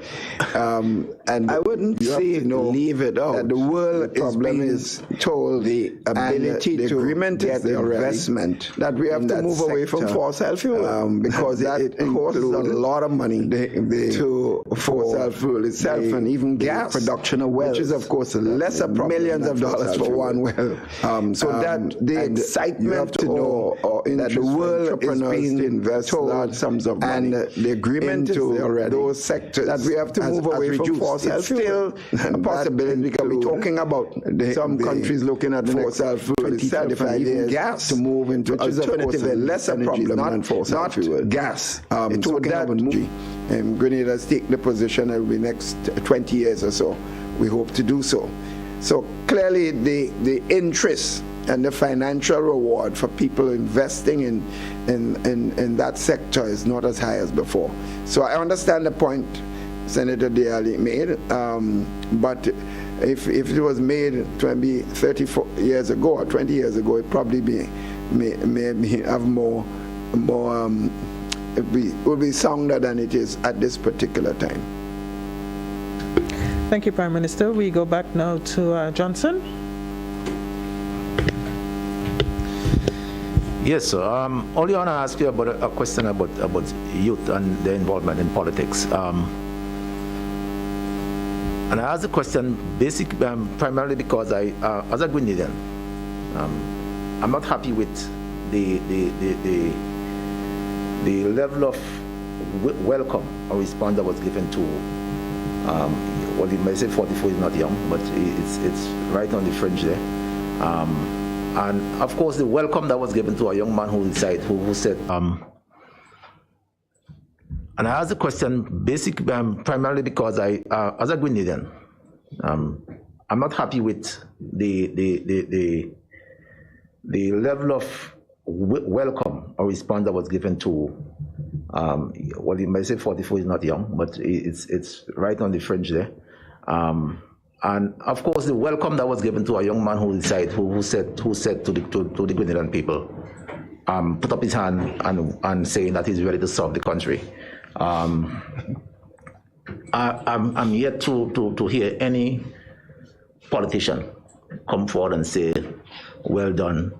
And I wouldn't say leave it out. That the world is told the ability to get the investment that we have to move away from fossil fuel because it costs a lot of money to fossil fuel itself and even gas production of wells, which is of course a lesser problem. Millions of dollars for one well. So that the excitement to know that the world is being to invest large sums of money, and the agreement into those sectors that we have to move away from fossil fuel. Still a possibility because we're talking about some countries looking at fossil fuel itself and even gas to move into alternative and lesser problem than fossil fuel. Gas. So that Grenada's take the position over the next 20 years or so. We hope to do so. So clearly the interest and the financial reward for people investing in that sector is not as high as before. So I understand the point Senator Diali made, but if it was made 34 years ago or 20 years ago, it probably may have more it would be sounder than it is at this particular time. Thank you, Prime Minister. We go back now to Johnson. Yes, sir. Only want to ask you about a question about youth and their involvement in politics. And I ask the question primarily because I, as a Grenadian, I'm not happy with the level of welcome or response that was given to. Well, you may say 44 is not young, but it's right on the fringe there. And of course, the welcome that was given to a young man who said, and I asked the question primarily because I, as a Grenadian, I'm not happy with the level of welcome or response that was given to. Well, you may say 44 is not young, but it's right on the fringe there. And of course, the welcome that was given to a young man who said to the Grenadian people, put up his hand and saying that he's ready to serve the country. I'm yet to hear any politician come forward and say, well done,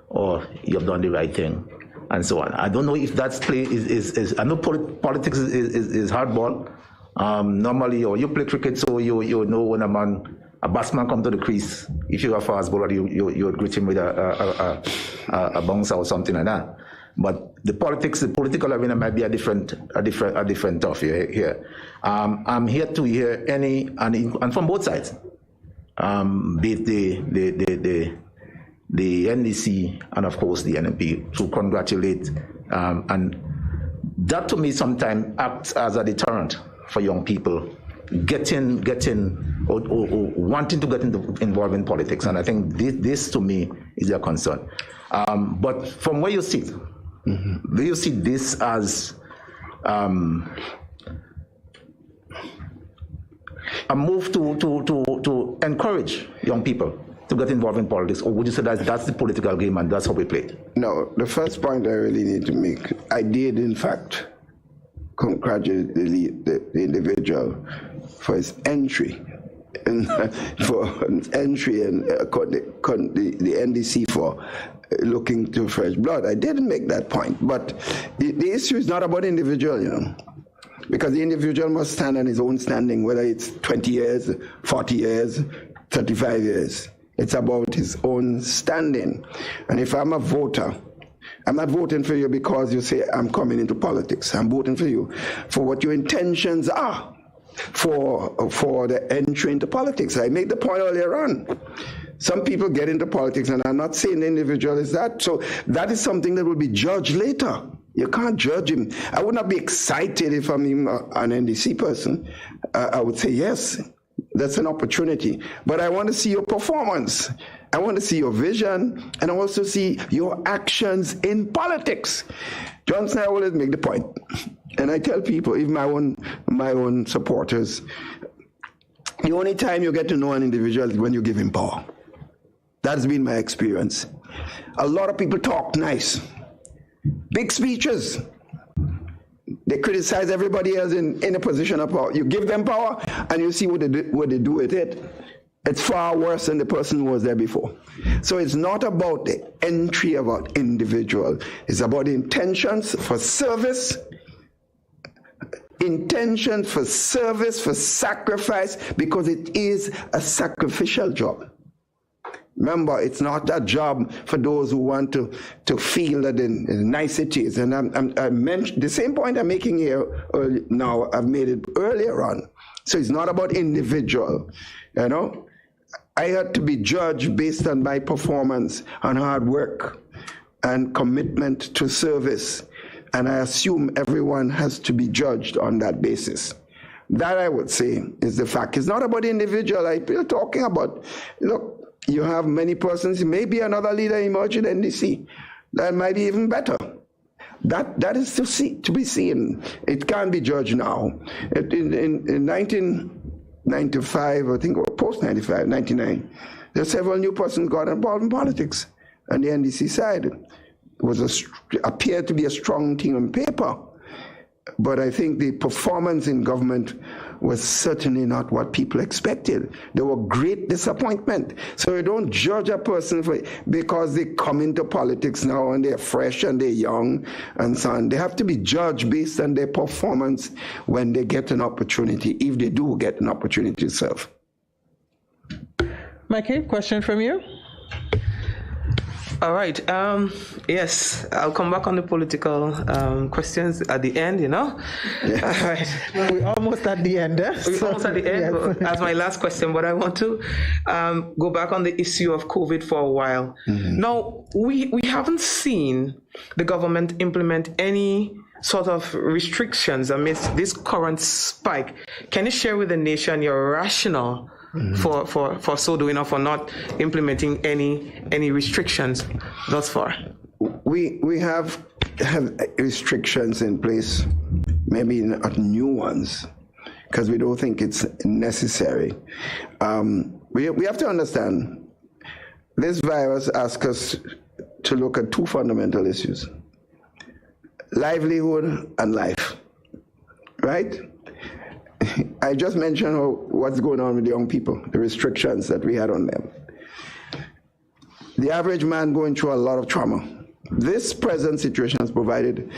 or you've done the right thing, and so on. I don't know if that's play is I know politics is hardball. Normally, or you play cricket, so you know when a batsman come to the crease, if you're a fast bowler, you greet him with a bouncer or something like that. But the political arena might be a different stuff here. I'm here to hear any and from both sides, be it the NDC and of course the NMP, to congratulate, and that to me sometimes acts as a deterrent for young people getting or wanting to get involved in politics, and I think this to me is a concern. But from where you sit, do you see this as a move to encourage young people to get involved in politics, or would you say that's the political game and that's how we play it? No, the first point I really need to make, I did in fact congratulate the individual for his entry and for entry and the NDC for looking to fresh blood. I didn't make that point, but the issue is not about individual, because the individual must stand on his own standing, whether it's 20 years, 40 years, 35 years. It's about his own standing. And if I'm a voter, I'm not voting for you because you say I'm coming into politics. I'm voting for you for what your intentions are for the entry into politics. I made the point earlier on. Some people get into politics, and I'm not saying the individual is that. So that is something that will be judged later. You can't judge him. I would not be excited if I'm an NDC person. I would say, yes, that's an opportunity. But I want to see your performance. I want to see your vision, and I also see your actions in politics. Johnson, I always make the point, and I tell people, even my own supporters, the only time you get to know an individual is when you give him power. That's been my experience. A lot of people talk nice, big speeches. They criticize everybody else in a position of power. You give them power, and you see what they do with it. It's far worse than the person who was there before. So it's not about the entry of an individual. It's about intentions for service, for sacrifice, because it is a sacrificial job. Remember, it's not a job for those who want to feel that the niceties. And I mentioned the same point I'm making here now. I've made it earlier on. So it's not about individual. I had to be judged based on my performance and hard work and commitment to service. And I assume everyone has to be judged on that basis. That, I would say, is the fact. It's not about individual. I'm talking about, look, you have many persons, maybe another leader emerge in NDC. That might be even better. That is to be seen. It can't be judged now. In 1995, I think, or post-95, 99, there are several new persons got involved in politics. And the NDC side appeared to be a strong team on paper. But I think the performance in government was certainly not what people expected. There were great disappointment. So you don't judge a person because they come into politics now and they're fresh and they're young and so on. They have to be judged based on their performance when they get an opportunity, if they do get an opportunity to serve. Mikey, question from you? All right. Yes, I'll come back on the political questions at the end, Yes. All right. Well, we're almost at the end. We're almost at the end, yes. As my last question, but I want to go back on the issue of COVID for a while. Mm-hmm. Now, we haven't seen the government implement any sort of restrictions amidst this current spike. Can you share with the nation your rationale for so doing, or for not implementing any restrictions thus far? We have restrictions in place, maybe not new ones, because we don't think it's necessary. We have to understand, this virus asks us to look at two fundamental issues: livelihood and life, right? I just mentioned what's going on with young people, the restrictions that we had on them. The average man going through a lot of trauma. This present situation has provided,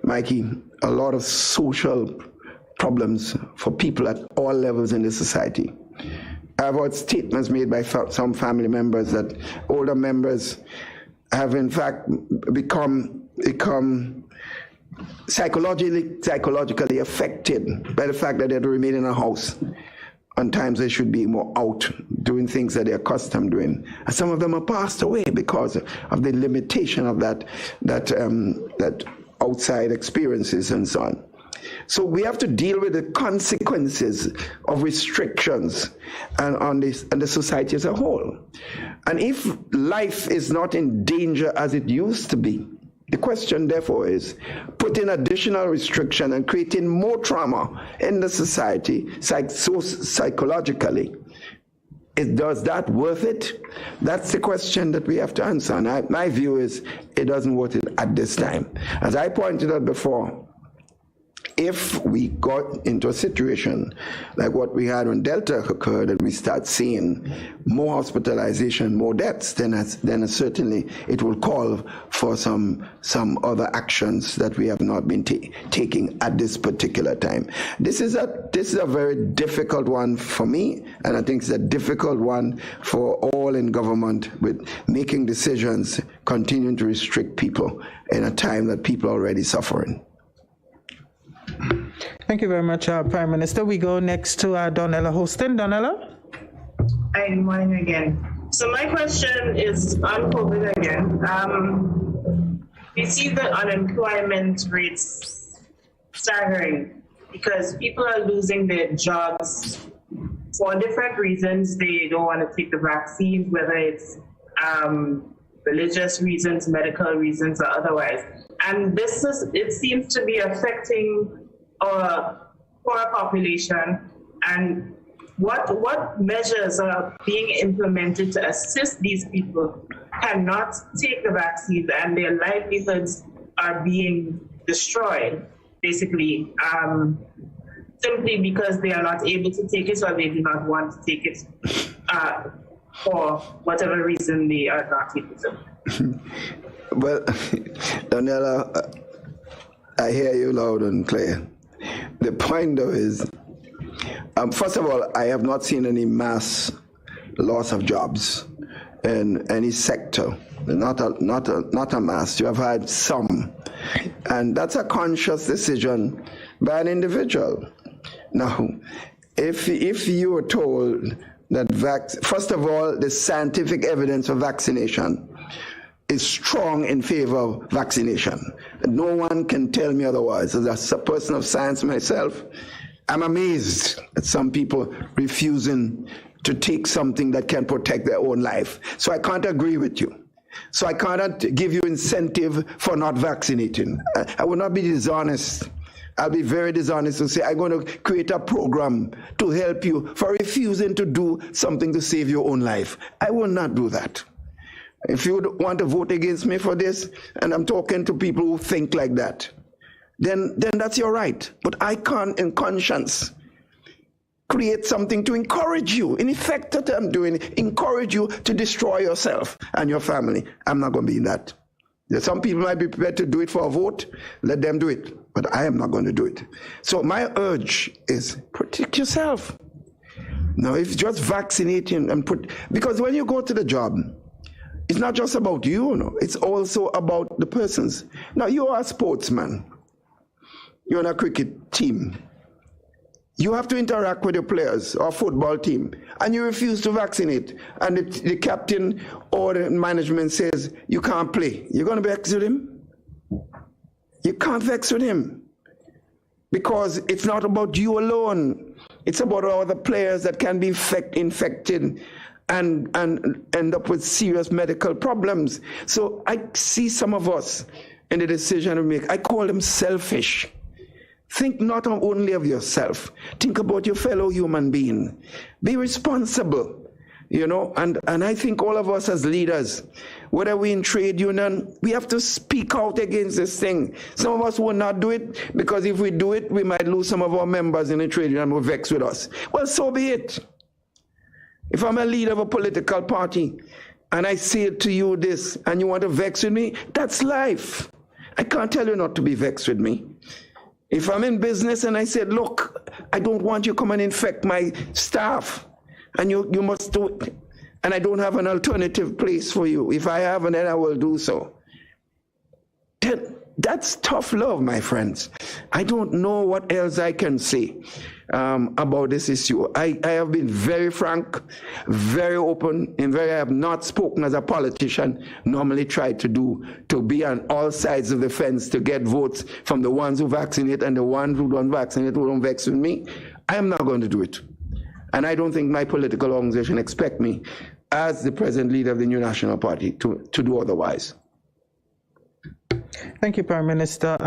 Mikey, a lot of social problems for people at all levels in the society. I've heard statements made by some family members that older members have in fact become psychologically affected by the fact that they have to remain in a house. On times they should be more out doing things that they're accustomed doing. And some of them have passed away because of the limitation of that outside experiences and so on. So we have to deal with the consequences of restrictions on the society as a whole. And if life is not in danger as it used to be, the question, therefore, is putting additional restriction and creating more trauma in the society, psychologically. Does that worth it? That's the question that we have to answer. And my view is it doesn't worth it at this time. As I pointed out before, if we got into a situation like what we had when Delta occurred and we start seeing more hospitalization, more deaths, then certainly it will call for some other actions that we have not been taking at this particular time. This is a very difficult one for me, and I think it's a difficult one for all in government with making decisions, continuing to restrict people in a time that people are already suffering. Thank you very much, Prime Minister. We go next to Donella Hostin. Donella? Hi, good morning again. So my question is on COVID again. We see the unemployment rates staggering because people are losing their jobs for different reasons. They don't want to take the vaccines, whether it's religious reasons, medical reasons, or otherwise. And it seems to be affecting our poor population. And what measures are being implemented to assist these people who cannot take the vaccines and their livelihoods are being destroyed, basically, simply because they are not able to take it or they do not want to take it for whatever reason they are not able to. Well, Donella, I hear you loud and clear. The point, though, is, first of all, I have not seen any mass loss of jobs in any sector. Not a mass. You have had some, and that's a conscious decision by an individual. Now, if you were told that first of all, the scientific evidence of vaccination is strong in favor of vaccination. No one can tell me otherwise. As a person of science myself, I'm amazed at some people refusing to take something that can protect their own life. So I can't agree with you. So I cannot give you incentive for not vaccinating. I will not be dishonest. I'll be very dishonest to say I'm going to create a program to help you for refusing to do something to save your own life. I will not do that. If you want to vote against me for this, and I'm talking to people who think like that, then that's your right. But I can't, in conscience, create something to encourage you. In effect, that I'm doing, encourage you to destroy yourself and your family. I'm not going to be in that. Some people might be prepared to do it for a vote. Let them do it. But I am not going to do it. So my urge is protect yourself. Now, if just vaccinating and because when you go to the job, it's not just about you, it's also about the persons. Now, you are a sportsman. You're on a cricket team. You have to interact with your players or football team, and you refuse to vaccinate, and the captain or the management says you can't play. You're going to vex with him? You can't vex with him because it's not about you alone. It's about all the players that can be infected and end up with serious medical problems. So I see some of us in the decision we make, I call them selfish. Think not only of yourself, think about your fellow human being. Be responsible. you know, and I think all of us as leaders, whether we in trade union, we have to speak out against this thing. Some of us will not do it, because if we do it, we might lose some of our members in the trade union who vex with us. Well, so be it. If I'm a leader of a political party and I say to you this, and you want to vex with me, that's life. I can't tell you not to be vexed with me. If I'm in business and I said, look, I don't want you to come and infect my staff, and you must do it, and I don't have an alternative place for you. If I have, then I will do so. That's tough love, my friends. I don't know what else I can say about this issue. I have been very frank, very open, and I have not spoken as a politician normally try to do, to be on all sides of the fence to get votes from the ones who vaccinate and the ones who don't vaccinate, who don't vex with me. I am not going to do it. And I don't think my political organization expect me, as the present leader of the New National Party, to do otherwise. Thank you, Prime Minister.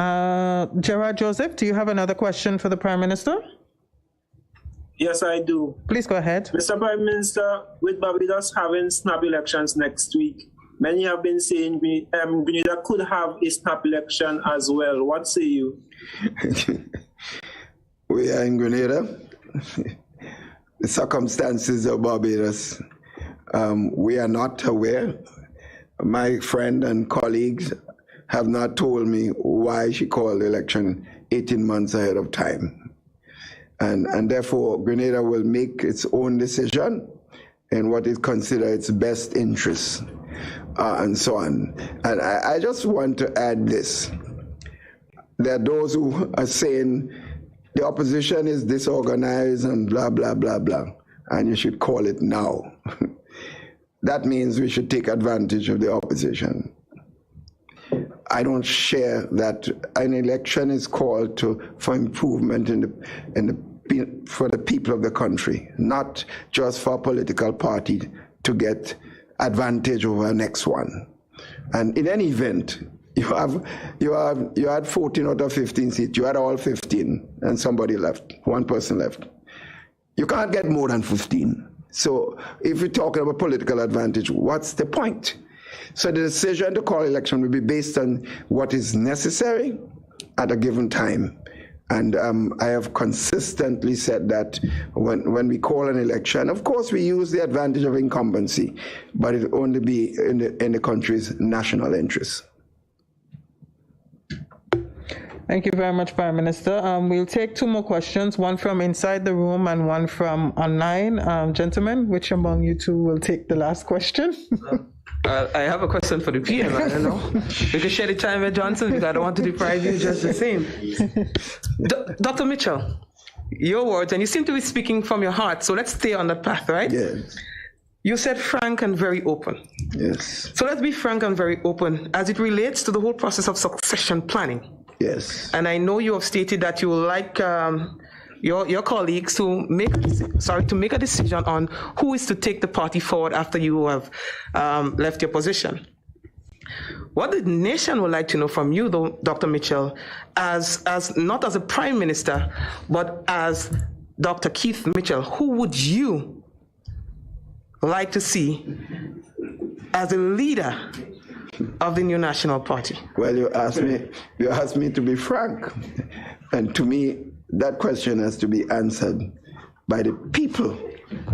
Gerard Joseph, do you have another question for the Prime Minister? Yes, I do. Please go ahead. Mr. Prime Minister, with Barbados having snap elections next week, many have been saying Grenada could have a snap election as well. What say you? We are in Grenada. The circumstances of Barbados, we are not aware. My friend and colleagues have not told me why she called the election 18 months ahead of time. And therefore, Grenada will make its own decision in what is considered its best interests, and so on. And I just want to add this. There are those who are saying the opposition is disorganized and blah, blah, blah, blah, and you should call it now. That means we should take advantage of the opposition. I don't share that. An election is called for improvement for the people of the country, not just for a political party to get advantage over the next one. And in any event, you had 14 out of 15 seats. You had all 15, and somebody left. One person left. You can't get more than 15. So if we're talking about political advantage, what's the point? So the decision to call election will be based on what is necessary at a given time. And I have consistently said that when we call an election, of course we use the advantage of incumbency, but it will only be in the country's national interests. Thank you very much, Prime Minister. We'll take two more questions, one from inside the room and one from online. Gentlemen, which among you two will take the last question? I have a question for the PM. I don't know. We can share the time with Johnson because I don't want to deprive you just the same. Dr. Mitchell, your words, and you seem to be speaking from your heart, so let's stay on that path, right? Yes. You said frank and very open. Yes. So let's be frank and very open as it relates to the whole process of succession planning. Yes. And I know you have stated that you would like your colleagues to make a decision on who is to take the party forward after you have left your position. What the nation would like to know from you, though, Dr. Mitchell, as not as a Prime Minister, but as Dr. Keith Mitchell, who would you like to see as a leader of the New National Party? Well, you asked me to be frank, and to me, that question has to be answered by the people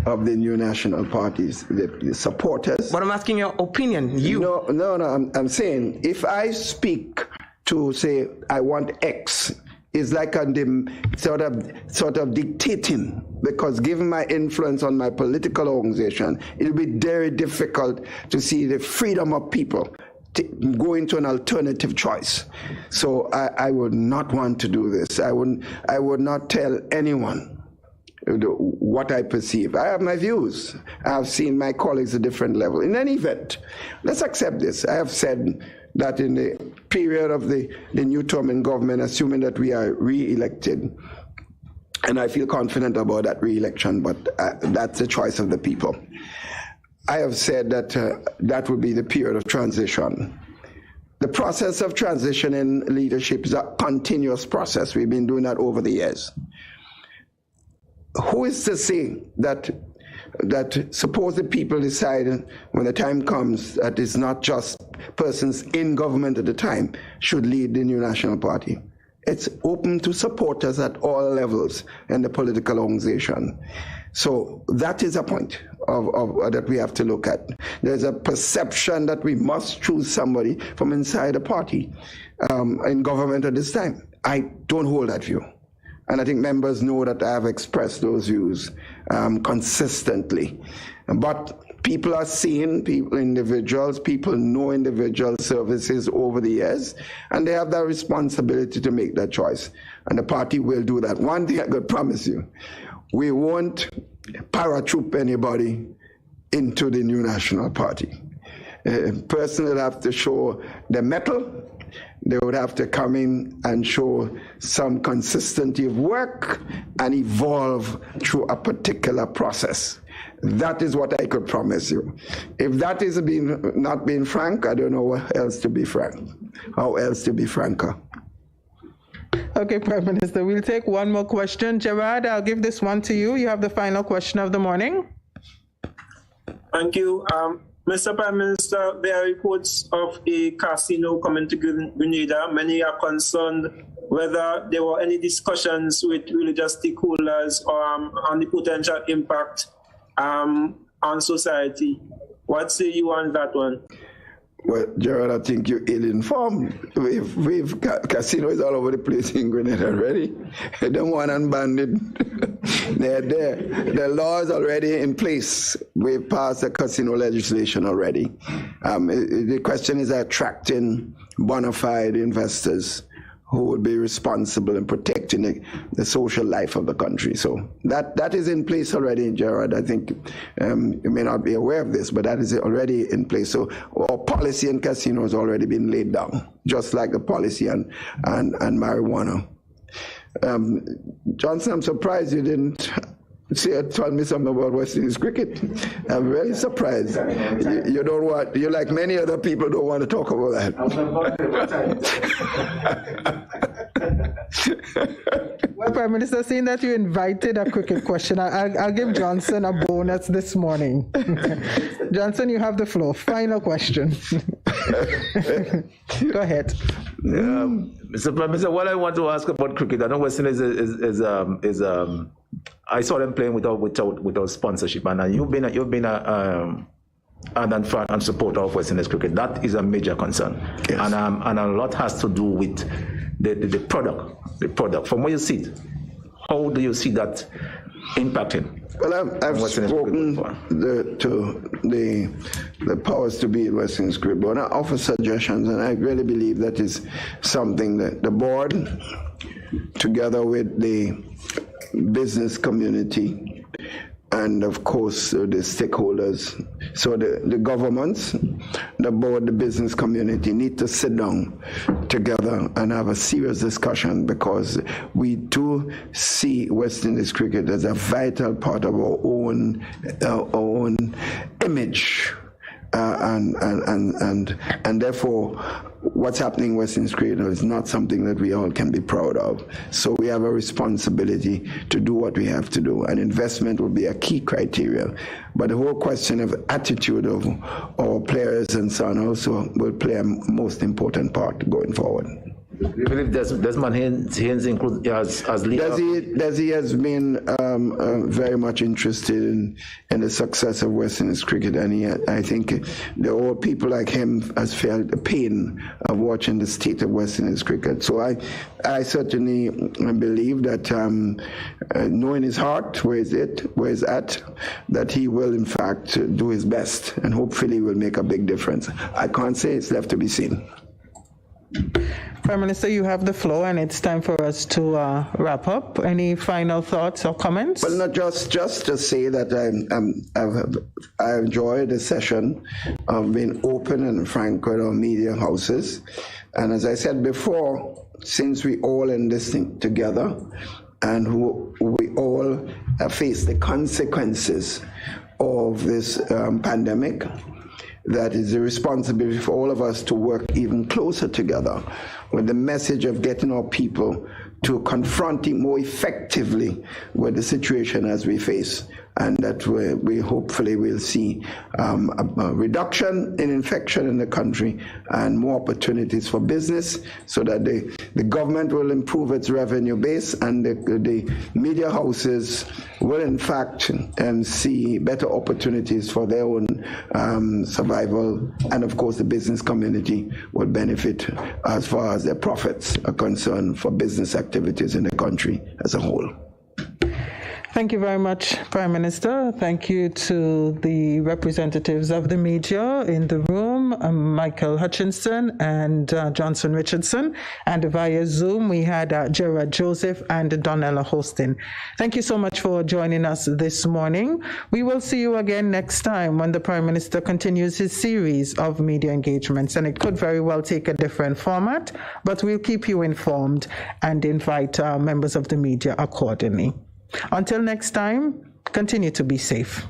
of the New National Parties, the supporters. But I'm asking your opinion. You? No. I'm saying if I speak to say I want X, it's like I'm sort of dictating, because given my influence on my political organization, it'll be very difficult to see the freedom of people go into an alternative choice. So I would not want to do this. I would not tell anyone what I perceive. I have my views. I have seen my colleagues at different levels. In any event, let's accept this. I have said that in the period of the new term in government, assuming that we are re-elected, and I feel confident about that re-election, but that's the choice of the people. I have said that that would be the period of transition. The process of transition in leadership is a continuous process. We've been doing that over the years. Who is to say that that suppose the people decide when the time comes that it's not just persons in government at the time should lead the new national party. It's open to supporters at all levels in the political organization. So that is a point that we have to look at. There's a perception that we must choose somebody from inside the party in government at this time. I don't hold that view. And I think members know that I have expressed those views consistently. But people are seeing individuals, people know individual services over the years, and they have that responsibility to make that choice. And the party will do that. One thing I could promise you, we won't paratroop anybody into the new national party. A person will have to show the mettle. They would have to come in and show some consistency of work and evolve through a particular process. That is what I could promise you. If that is not being frank, I don't know what else to be frank. How else to be franker? Okay, Prime Minister, we'll take one more question. Gerard, I'll give this one to you. You have the final question of the morning. Thank you. Mr. Prime Minister, there are reports of a casino coming to Grenada. Many are concerned whether there were any discussions with religious stakeholders on the potential impact on society. What say you on that one? Well, Gerald, I think you're ill-informed. We've casinos all over the place in Grenada already. They don't want unbanned. They're there. The law is already in place. We've passed the casino legislation already. The question is attracting bona fide investors who would be responsible in protecting the social life of the country. So that is in place already, Gerard. I think you may not be aware of this, but that is already in place. So our policy in casinos has already been laid down, just like the policy on marijuana. Johnson, I'm surprised you didn't tell me something about West Indies cricket. I'm very surprised. You don't want, you like many other people don't want to talk about that. Well, Prime Minister, seeing that you invited a cricket question, I'll give Johnson a bonus this morning. Johnson, you have the floor. Final question. Go ahead. Mr. Prime Minister, what I want to ask about cricket, I know West Indies is I saw them playing without sponsorship, and you've been an ardent fan and supporter of West Indies cricket. That is a major concern, yes. And a lot has to do with the product. From where you see it, how do you see that impacting? Well, I've spoken to the powers to be in West Indies cricket, but I offer suggestions, and I really believe that is something that the board, together with the business community, and of course the stakeholders, so the governments, the board, the business community need to sit down together and have a serious discussion, because we do see West Indies cricket as a vital part of our own image, and therefore what's happening in West Indies cricket is not something that we all can be proud of. So we have a responsibility to do what we have to do, and investment will be a key criteria. But the whole question of attitude of our players and so on also will play a most important part going forward. You believe Desmond Haynes include as leader? Desi has been very much interested in the success of West Indies cricket, and I think the old people like him has felt the pain of watching the state of West Indies cricket. So I certainly believe that knowing his heart, where he's at, that he will in fact do his best, and hopefully will make a big difference. I can't say, it's left to be seen. Prime Minister, you have the floor, and it's time for us to wrap up. Any final thoughts or comments? Well, not just to say that I enjoyed the session of being open and frank with our media houses. And as I said before, since we all in this thing together, and we all face the consequences of this pandemic, that is the responsibility for all of us to work even closer together with the message of getting our people to confront it more effectively with the situation as we face, and that we hopefully will see a reduction in infection in the country and more opportunities for business, so that the government will improve its revenue base, and the media houses will in fact see better opportunities for their own survival, and of course the business community will benefit as far as their profits are concerned for business activities in the country as a whole. Thank you very much, Prime Minister. Thank you to the representatives of the media in the room, Michael Hutchinson and Johnson Richardson. And via Zoom, we had Gerard Joseph and Donella Hostin. Thank you so much for joining us this morning. We will see you again next time when the Prime Minister continues his series of media engagements. And it could very well take a different format, but we'll keep you informed and invite members of the media accordingly. Until next time, continue to be safe.